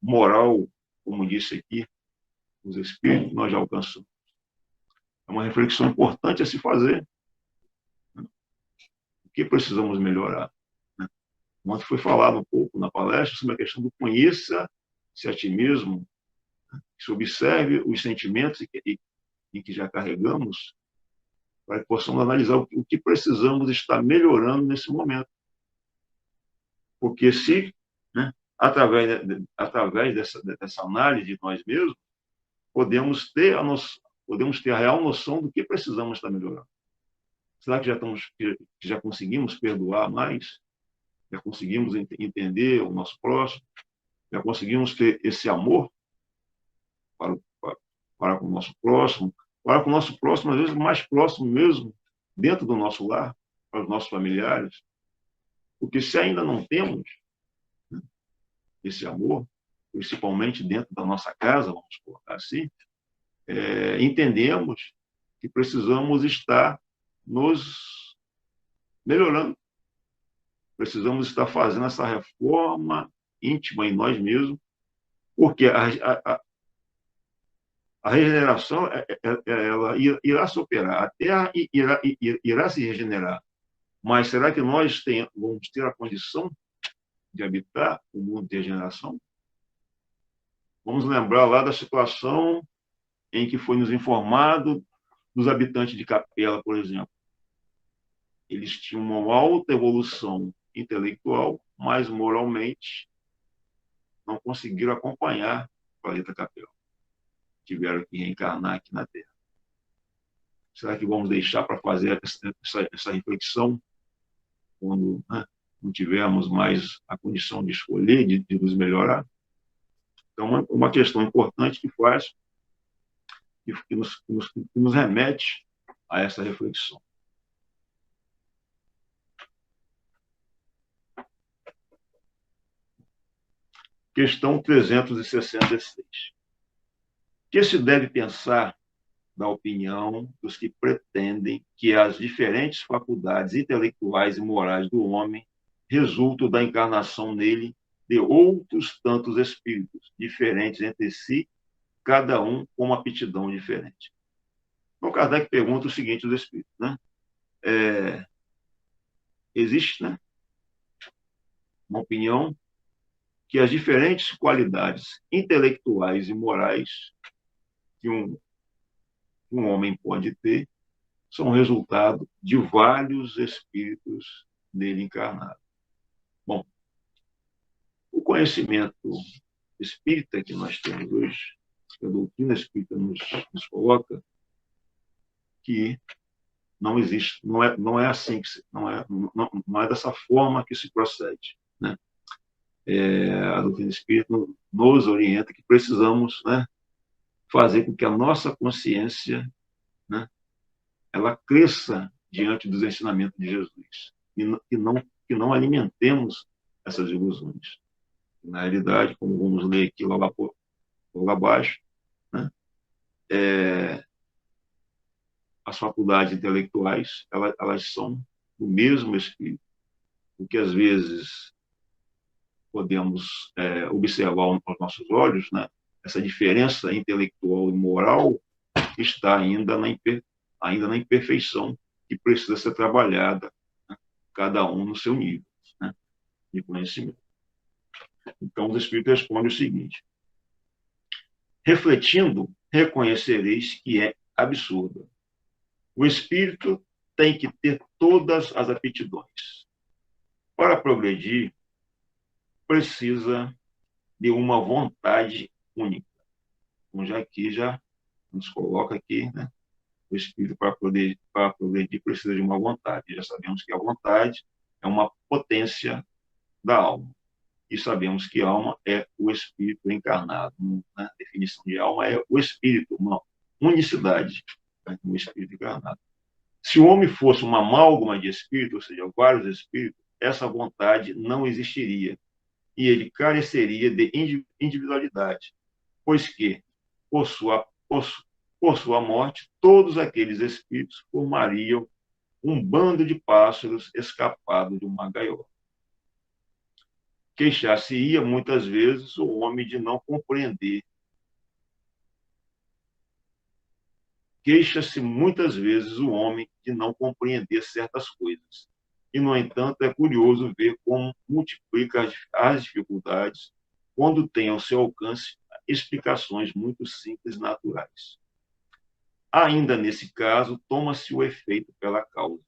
moral, como disse aqui, os espíritos, nós já alcançamos. É uma reflexão importante a se fazer. O que precisamos melhorar? Ontem foi falado um pouco na palestra sobre a questão do conheça-se a ti mesmo, que se observe os sentimentos em que já carregamos, para que possamos analisar o que precisamos estar melhorando nesse momento. Porque se, né, através dessa análise de nós mesmos, podemos ter a real noção do que precisamos estar melhorando. Será que já conseguimos perdoar mais? Já conseguimos entender o nosso próximo? Já conseguimos ter esse amor para com o nosso próximo? Para com o nosso próximo, às vezes mais próximo mesmo, dentro do nosso lar, para os nossos familiares? Porque se ainda não temos, né, esse amor, principalmente dentro da nossa casa, vamos colocar assim, entendemos que precisamos estar nos melhorando. Precisamos estar fazendo essa reforma íntima em nós mesmos, porque a regeneração ela irá se operar, a Terra irá se regenerar. Mas será que nós vamos ter a condição de habitar o mundo de regeneração? Vamos lembrar lá da situação em que foi nos informado dos habitantes de Capela, por exemplo. Eles tinham uma alta evolução intelectual, mas moralmente não conseguiram acompanhar o planeta Capela. Tiveram que reencarnar aqui na Terra. Será que vamos deixar para fazer essa reflexão quando, né, não tivermos mais a condição de escolher, de nos melhorar? Então, uma questão importante que faz, que nos remete a essa reflexão. Questão 366. O que se deve pensar da opinião dos que pretendem que as diferentes faculdades intelectuais e morais do homem resultam da encarnação nele de outros tantos espíritos, diferentes entre si, cada um com uma aptidão diferente? Então, Kardec pergunta o seguinte aos espíritos, né? Existe, né, uma opinião que as diferentes qualidades intelectuais e morais que um homem pode ter são resultado de vários espíritos nele encarnados. Bom, o conhecimento espírita que nós temos hoje, que a doutrina espírita nos coloca, que não existe, não é assim, não é dessa forma que se procede, né? A doutrina espírita nos orienta que precisamos, né, fazer com que a nossa consciência, né, ela cresça diante dos ensinamentos de Jesus e não alimentemos essas ilusões. Na realidade, como vamos ler aqui logo abaixo, né, as faculdades intelectuais elas são do mesmo espírito, o que às vezes podemos observar aos nossos olhos, né, essa diferença intelectual e moral está ainda na imperfeição que precisa ser trabalhada, né, cada um no seu nível, né, de conhecimento. Então, os espíritos respondem o seguinte: refletindo, reconhecereis que é absurda. O espírito tem que ter todas as aptidões. Para progredir, precisa de uma vontade única. Então, já nos coloca aqui, né, o espírito para progredir precisa de uma vontade. Já sabemos que a vontade é uma potência da alma. E sabemos que a alma é o espírito encarnado. Né? A definição de alma é o espírito, uma unicidade, né, no espírito encarnado. Se o homem fosse uma amálgama de espíritos, ou seja, vários espíritos, essa vontade não existiria. E ele careceria de individualidade, pois que, por sua morte, todos aqueles espíritos formariam um bando de pássaros escapados de uma gaiola. Queixar-se-ia muitas vezes o homem de não compreender. Queixa-se muitas vezes o homem de não compreender certas coisas. E, no entanto, é curioso ver como multiplica as dificuldades quando tem ao seu alcance explicações muito simples e naturais. Ainda nesse caso, toma-se o efeito pela causa.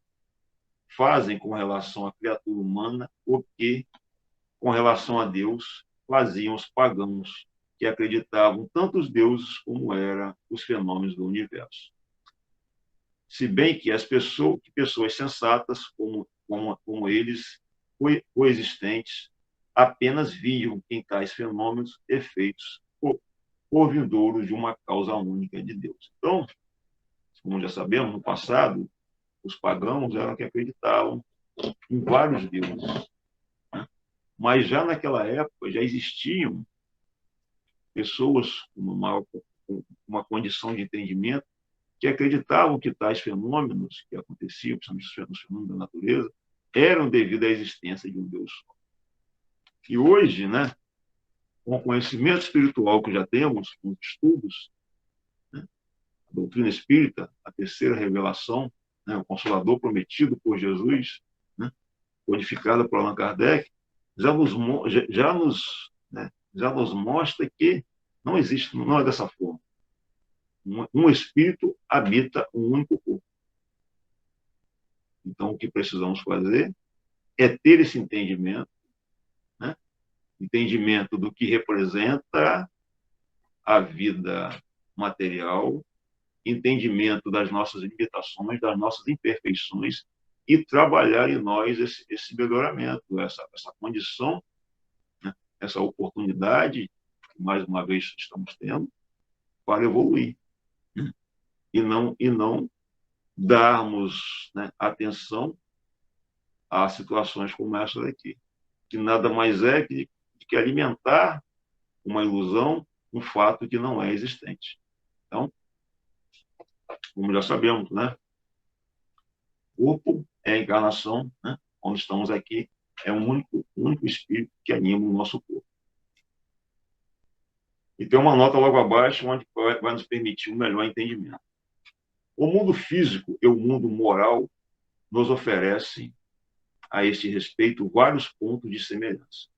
Fazem com relação à criatura humana o que, com relação a Deus, faziam os pagãos, que acreditavam tanto os deuses como eram os fenômenos do universo. Se bem que pessoas sensatas, como eles, coexistentes, apenas viam em tais fenômenos efeitos por vindouros de uma causa única de Deus. Então, como já sabemos, no passado, os pagãos eram que acreditavam em vários deuses. Né? Mas já naquela época já existiam pessoas com uma condição de entendimento que acreditavam que tais fenômenos que aconteciam, principalmente os fenômenos da natureza, eram devido à existência de um Deus só. E hoje, né, com o conhecimento espiritual que já temos, com os estudos, né, a doutrina espírita, a terceira revelação, né, o Consolador prometido por Jesus, né, codificada por Allan Kardec, já nos mostra que não existe, não é dessa forma. Um espírito habita um único corpo. Então, o que precisamos fazer é ter esse entendimento, né? Entendimento do que representa a vida material, entendimento das nossas limitações, das nossas imperfeições e trabalhar em nós esse melhoramento, essa condição, né? Essa oportunidade que, mais uma vez, estamos tendo para evoluir. E não darmos, né, atenção a situações como essa daqui, que nada mais é que alimentar uma ilusão, um fato que não é existente. Então, como já sabemos, né, o corpo é a encarnação, né, onde estamos aqui, é um único espírito que anima o nosso corpo. E tem uma nota logo abaixo, onde vai nos permitir um melhor entendimento. O mundo físico e o mundo moral nos oferecem, a este respeito, vários pontos de semelhança.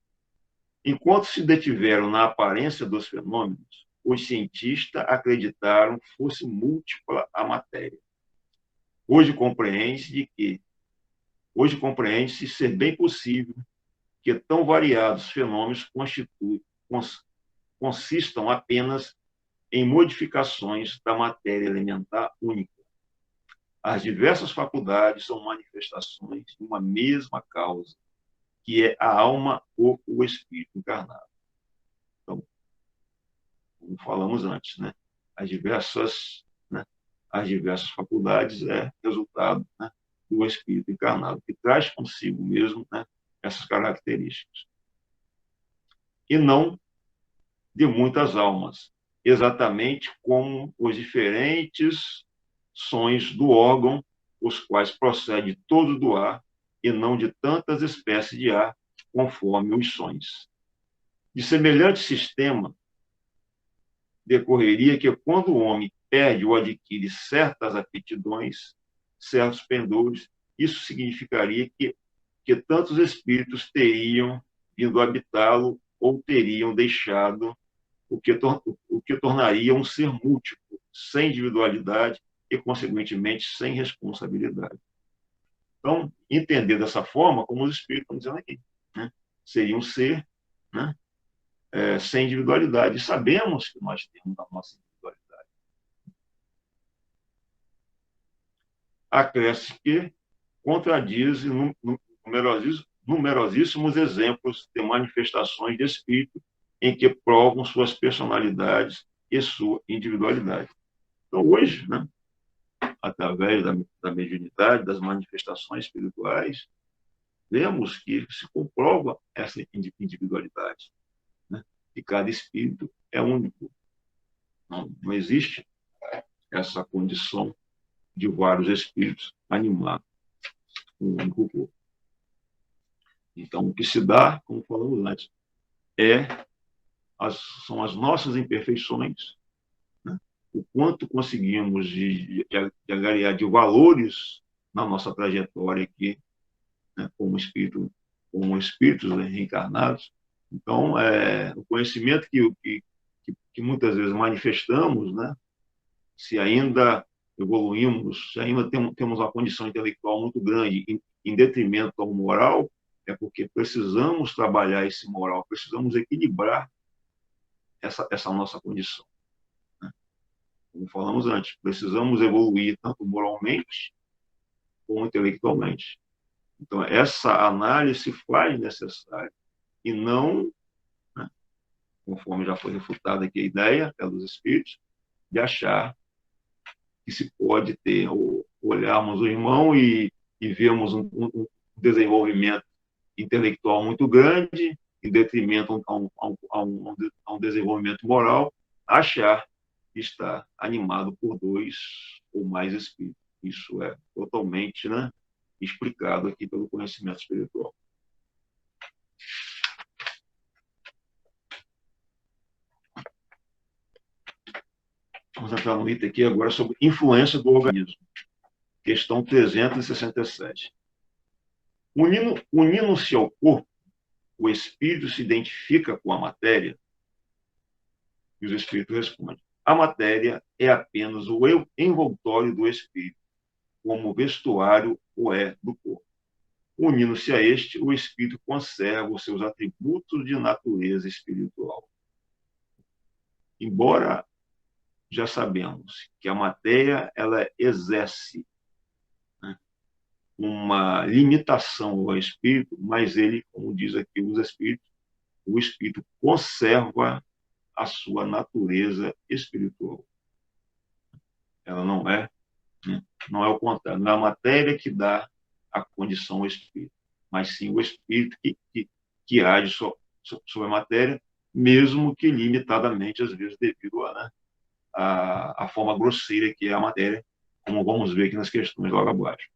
Enquanto se detiveram na aparência dos fenômenos, os cientistas acreditaram que fosse múltipla a matéria. Hoje compreende-se ser bem possível que tão variados fenômenos consistam apenas em modificações da matéria elementar única. As diversas faculdades são manifestações de uma mesma causa, que é a alma ou o espírito encarnado. Então, como falamos antes, né? As diversas faculdades é resultado, né, do espírito encarnado, que traz consigo mesmo, né, essas características. E não de muitas almas, exatamente como os diferentes sons do órgão, os quais procede todo do ar, e não de tantas espécies de ar, conforme os sons. De semelhante sistema, decorreria que quando o homem perde ou adquire certas aptidões, certos pendores, isso significaria que tantos espíritos teriam vindo habitá-lo ou teriam deixado, o que tornaria um ser múltiplo, sem individualidade e, consequentemente, sem responsabilidade. Então, entender dessa forma, como os espíritos estão dizendo aqui, né? Seria um ser, né, sem individualidade. E sabemos que nós temos a nossa individualidade. Acresce que contradiz numerosíssimos exemplos de manifestações de espírito em que provam suas personalidades e sua individualidade. Então, hoje, né, através da mediunidade, das manifestações espirituais, vemos que se comprova essa individualidade, né? E cada espírito é único. Não existe essa condição de vários espíritos animar um único corpo. Então, o que se dá, como falamos antes, são as nossas imperfeições, né? O quanto conseguimos de agregar de valores na nossa trajetória aqui, né, como espíritos, né, reencarnados. Então, o conhecimento que muitas vezes manifestamos, né, se ainda evoluímos, se ainda temos uma condição intelectual muito grande em detrimento ao moral, é porque precisamos trabalhar esse moral, precisamos equilibrar essa nossa condição. Né? Como falamos antes, precisamos evoluir tanto moralmente como intelectualmente. Então, essa análise se faz necessária e não, né, conforme já foi refutada aqui a ideia pelos espíritos, de achar que se pode ter, ou olharmos o irmão e vermos um desenvolvimento intelectual muito grande, em detrimento a um desenvolvimento moral, achar que está animado por dois ou mais espíritos. Isso é totalmente, né, explicado aqui pelo conhecimento espiritual. Vamos entrar no item aqui agora sobre influência do organismo. Questão 367. Unindo-se ao corpo, o espírito se identifica com a matéria? E os espíritos respondem: a matéria é apenas o envoltório do espírito, como o vestuário o é do corpo. Unindo-se a este, o espírito conserva os seus atributos de natureza espiritual. Embora já sabemos que a matéria ela exerce, né, uma limitação ao espírito, mas ele, como diz aqui os espíritos, o espírito conserva a sua natureza espiritual. Ela não é o contrário, não é a matéria que dá a condição ao espírito, mas sim o espírito que age sobre a matéria, mesmo que limitadamente, às vezes, devido a forma grosseira que é a matéria, como vamos ver aqui nas questões logo abaixo.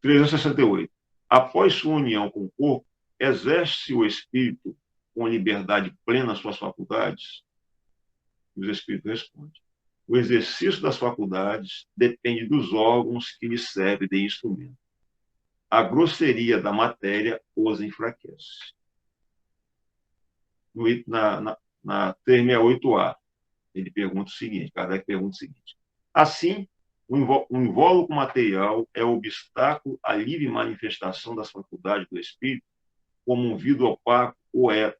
368. Após sua união com o corpo, exerce o espírito com liberdade plena as suas faculdades? E os espíritos respondem: o exercício das faculdades depende dos órgãos que lhe servem de instrumento. A grosseria da matéria os enfraquece. Na 368A, ele pergunta o seguinte, Kardec pergunta o seguinte: assim, o invólucro material é obstáculo à livre manifestação das faculdades do espírito, como um vidro opaco ou é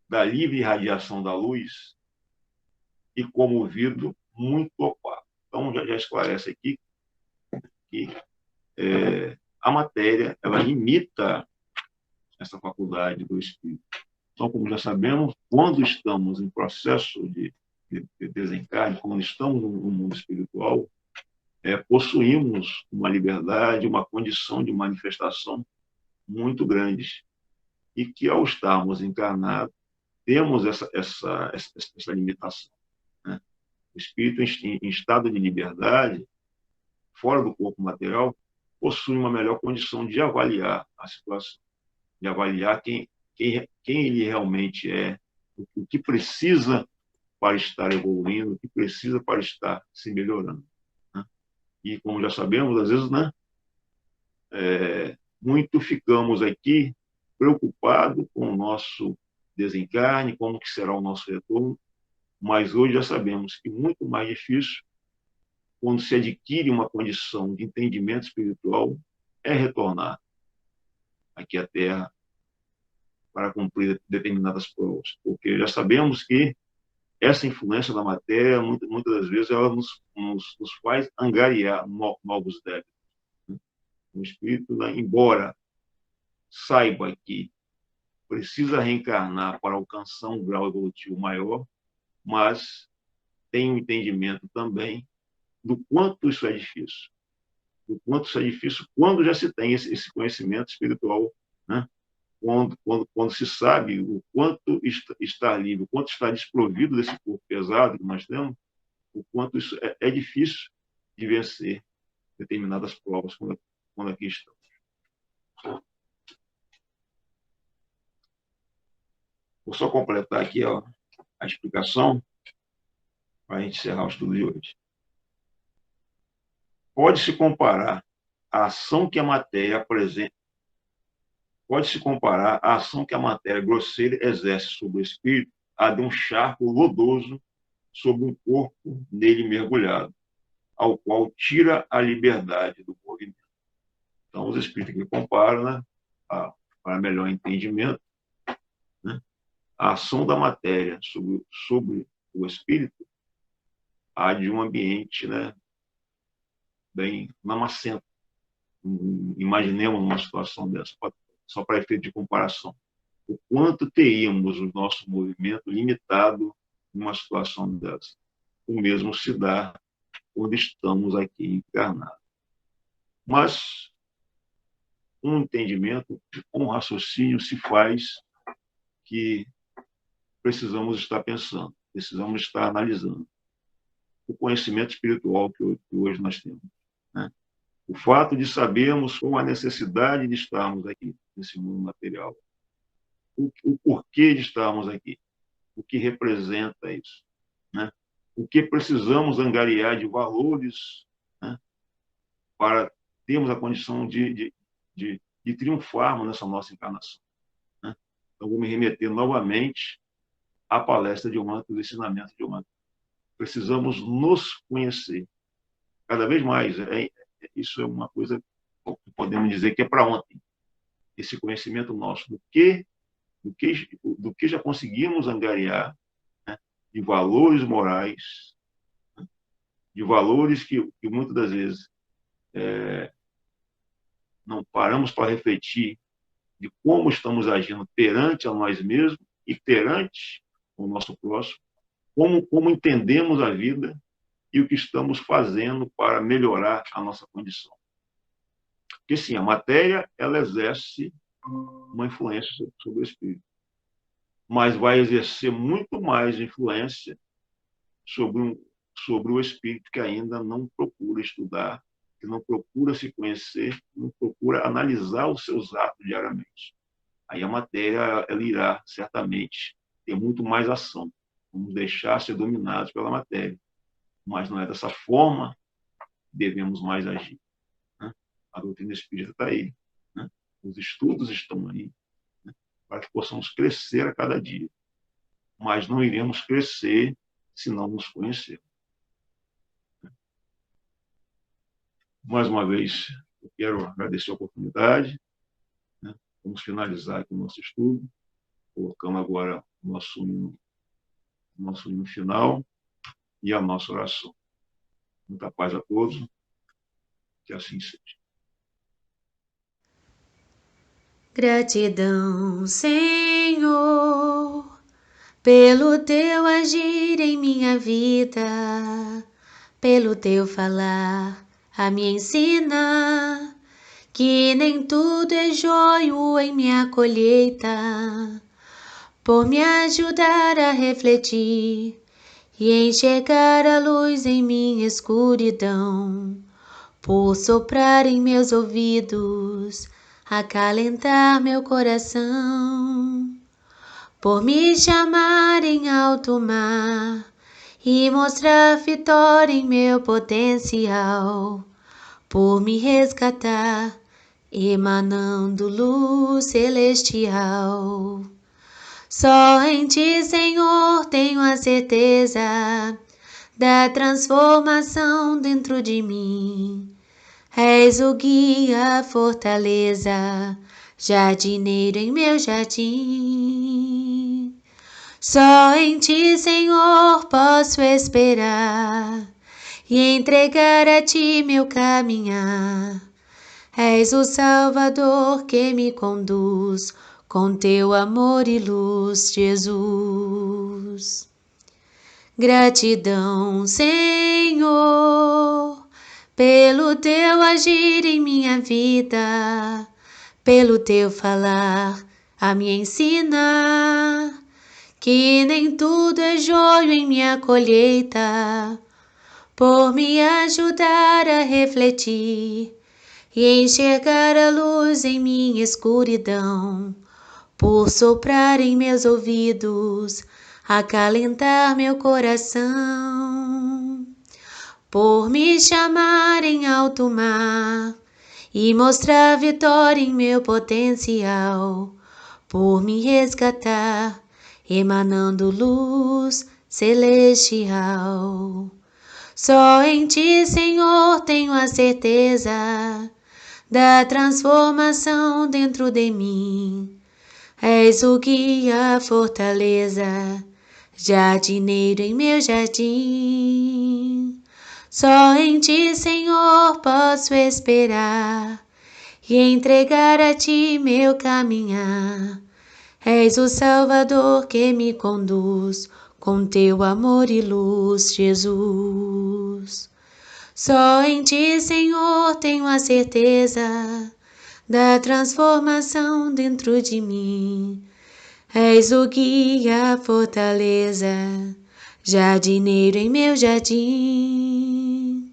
da livre irradiação da luz, e como o vidro muito opaco. Então, já esclarece aqui que a matéria ela limita essa faculdade do espírito. Então, como já sabemos, quando estamos em processo de desencarne, quando estamos no mundo espiritual, possuímos uma liberdade, uma condição de manifestação muito grande. E que, ao estarmos encarnados, temos essa limitação. Né? O espírito em estado de liberdade, fora do corpo material, possui uma melhor condição de avaliar a situação, de avaliar quem ele realmente é, o que precisa para estar evoluindo, o que precisa para estar se melhorando. Né? E, como já sabemos, às vezes, né, muito ficamos aqui preocupados com o nosso desencarne, como que será o nosso retorno, mas hoje já sabemos que muito mais difícil, quando se adquire uma condição de entendimento espiritual, é retornar aqui à Terra para cumprir determinadas provas, porque já sabemos que essa influência da matéria, muitas das vezes, ela nos faz angariar novos débitos. O espírito, né, embora saiba que precisa reencarnar para alcançar um grau evolutivo maior, mas tem um entendimento também do quanto isso é difícil. Do quanto isso é difícil quando já se tem esse conhecimento espiritual, né? Quando se sabe o quanto está livre, o quanto está desprovido desse corpo pesado que nós temos, o quanto isso é difícil de vencer determinadas provas quando aqui estamos. Vou só completar aqui a explicação para a gente encerrar o estudo de hoje. Pode-se comparar a ação que a matéria apresenta, pode-se comparar a ação que a matéria grosseira exerce sobre o espírito à de um charco lodoso sobre um corpo nele mergulhado. ao qual tira a liberdade do movimento. Então, os espíritos que comparam, né, para melhor entendimento, né, a ação da matéria sobre o espírito há de um ambiente, né, bem lamacento. Imaginemos uma situação dessa, só para efeito de comparação. O quanto teríamos o nosso movimento limitado numa situação dessa. O mesmo se dá quando estamos aqui encarnados. Mas um entendimento, um raciocínio se faz que precisamos estar pensando, precisamos estar analisando. O conhecimento espiritual que hoje nós temos, né? O fato de sabermos com a necessidade de estarmos aqui, nesse mundo material. O porquê de estarmos aqui. O que representa isso, né? O que precisamos angariar de valores, né, para termos a condição de triunfarmos nessa nossa encarnação, né? Então, vou me remeter novamente à palestra de Humana, os ensinamentos de Humana. Precisamos nos conhecer cada vez mais. Isso é uma coisa que podemos dizer que é para ontem. Esse conhecimento nosso do que já conseguimos angariar, né, de valores morais, né, de valores que muitas das vezes não paramos para refletir de como estamos agindo perante a nós mesmos e perante o nosso próximo, como entendemos a vida e o que estamos fazendo para melhorar a nossa condição. Porque, sim, a matéria, ela exerce uma influência sobre o espírito, mas vai exercer muito mais influência sobre o espírito que ainda não procura estudar, que não procura se conhecer, não procura analisar os seus atos diariamente. Aí a matéria, ela irá, certamente, ter muito mais ação. Vamos deixar ser dominados pela matéria. Mas não é dessa forma que devemos mais agir, né? A doutrina espírita está aí, né? Os estudos estão aí, né, para que possamos crescer a cada dia. Mas não iremos crescer se não nos conhecermos. Mais uma vez, eu quero agradecer a oportunidade, né? Vamos finalizar aqui o nosso estudo, colocando agora o nosso hino final e a nossa oração. Muita paz a todos, que assim seja. Gratidão, Senhor, pelo teu agir em minha vida, pelo teu falar a me ensinar, que nem tudo é joio em minha colheita, por me ajudar a refletir e enxergar a luz em minha escuridão, por soprar em meus ouvidos, acalentar meu coração, por me chamar em alto mar e mostrar vitória em meu potencial, por me resgatar, emanando luz celestial. Só em ti, Senhor, tenho a certeza da transformação dentro de mim. És o guia, a fortaleza, jardineiro em meu jardim. Só em ti, Senhor, posso esperar e entregar a ti meu caminhar. És o Salvador que me conduz com teu amor e luz, Jesus. Gratidão, Senhor, pelo teu agir em minha vida, pelo teu falar a me ensinar, que nem tudo é joio em minha colheita, por me ajudar a refletir e enxergar a luz em minha escuridão, por soprar em meus ouvidos, acalentar meu coração, por me chamar em alto mar e mostrar vitória em meu potencial, por me resgatar, emanando luz celestial. Só em Ti, Senhor, tenho a certeza da transformação dentro de mim. És o guia, a fortaleza, jardineiro em meu jardim. Só em Ti, Senhor, posso esperar e entregar a Ti meu caminhar. És o Salvador que me conduz com Teu amor e luz, Jesus. Só em Ti, Senhor, tenho a certeza da transformação dentro de mim. És o guia, a fortaleza, jardineiro em meu jardim.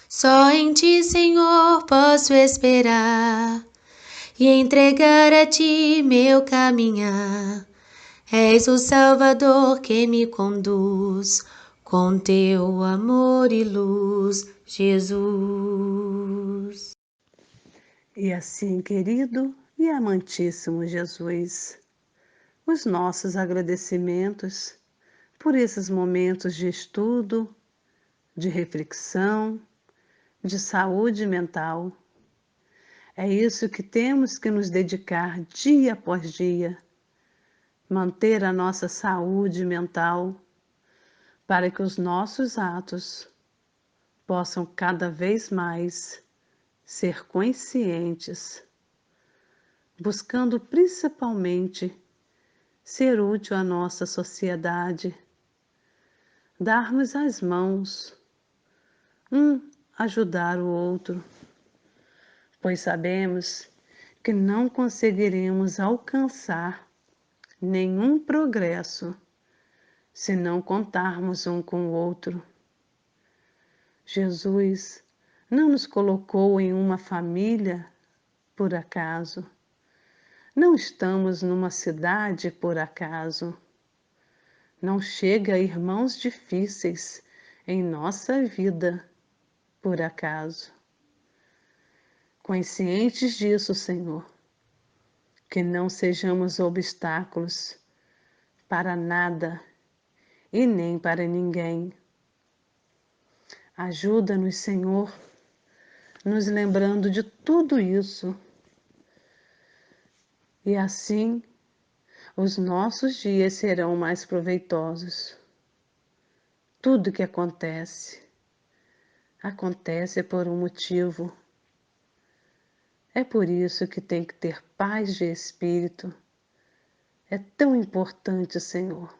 Só em Ti, Senhor, posso esperar e entregar a Ti meu caminhar. És o Salvador que me conduz com Teu amor e luz, Jesus. E assim, querido e amantíssimo Jesus, os nossos agradecimentos por esses momentos de estudo, de reflexão, de saúde mental. É isso que temos que nos dedicar dia após dia, manter a nossa saúde mental, para que os nossos atos possam cada vez mais ser conscientes, buscando principalmente ser útil à nossa sociedade, darmos as mãos, ajudar o outro, pois sabemos que não conseguiremos alcançar nenhum progresso se não contarmos um com o outro. Jesus não nos colocou em uma família por acaso. Não estamos numa cidade por acaso. Não chega irmãos difíceis em nossa vida por acaso. Conscientes disso, Senhor, que não sejamos obstáculos para nada e nem para ninguém. Ajuda-nos, Senhor, nos lembrando de tudo isso. E assim, os nossos dias serão mais proveitosos. Tudo que acontece por um motivo. É por isso que tem que ter paz de espírito. É tão importante, Senhor,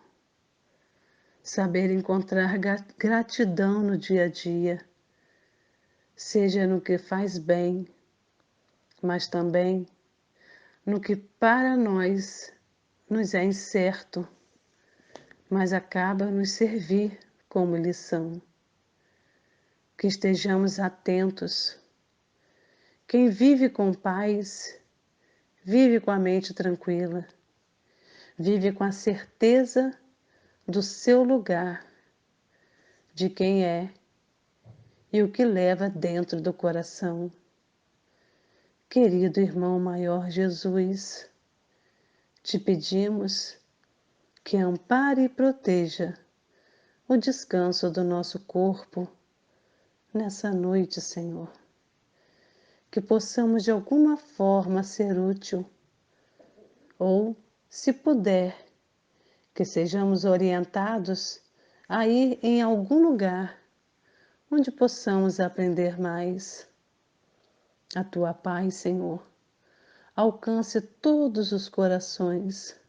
saber encontrar gratidão no dia a dia, seja no que faz bem, mas também no que para nós nos é incerto, mas acaba nos servir como lição. Que estejamos atentos. Quem vive com paz, vive com a mente tranquila, vive com a certeza do seu lugar, de quem é e o que leva dentro do coração. Querido irmão maior Jesus, te pedimos que ampare e proteja o descanso do nosso corpo nessa noite, Senhor. Que possamos de alguma forma ser útil, ou, se puder, que sejamos orientados a ir em algum lugar onde possamos aprender mais. A Tua paz, Senhor, alcance todos os corações,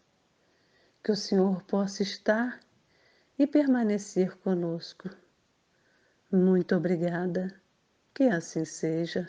que o Senhor possa estar e permanecer conosco. Muito obrigada, que assim seja.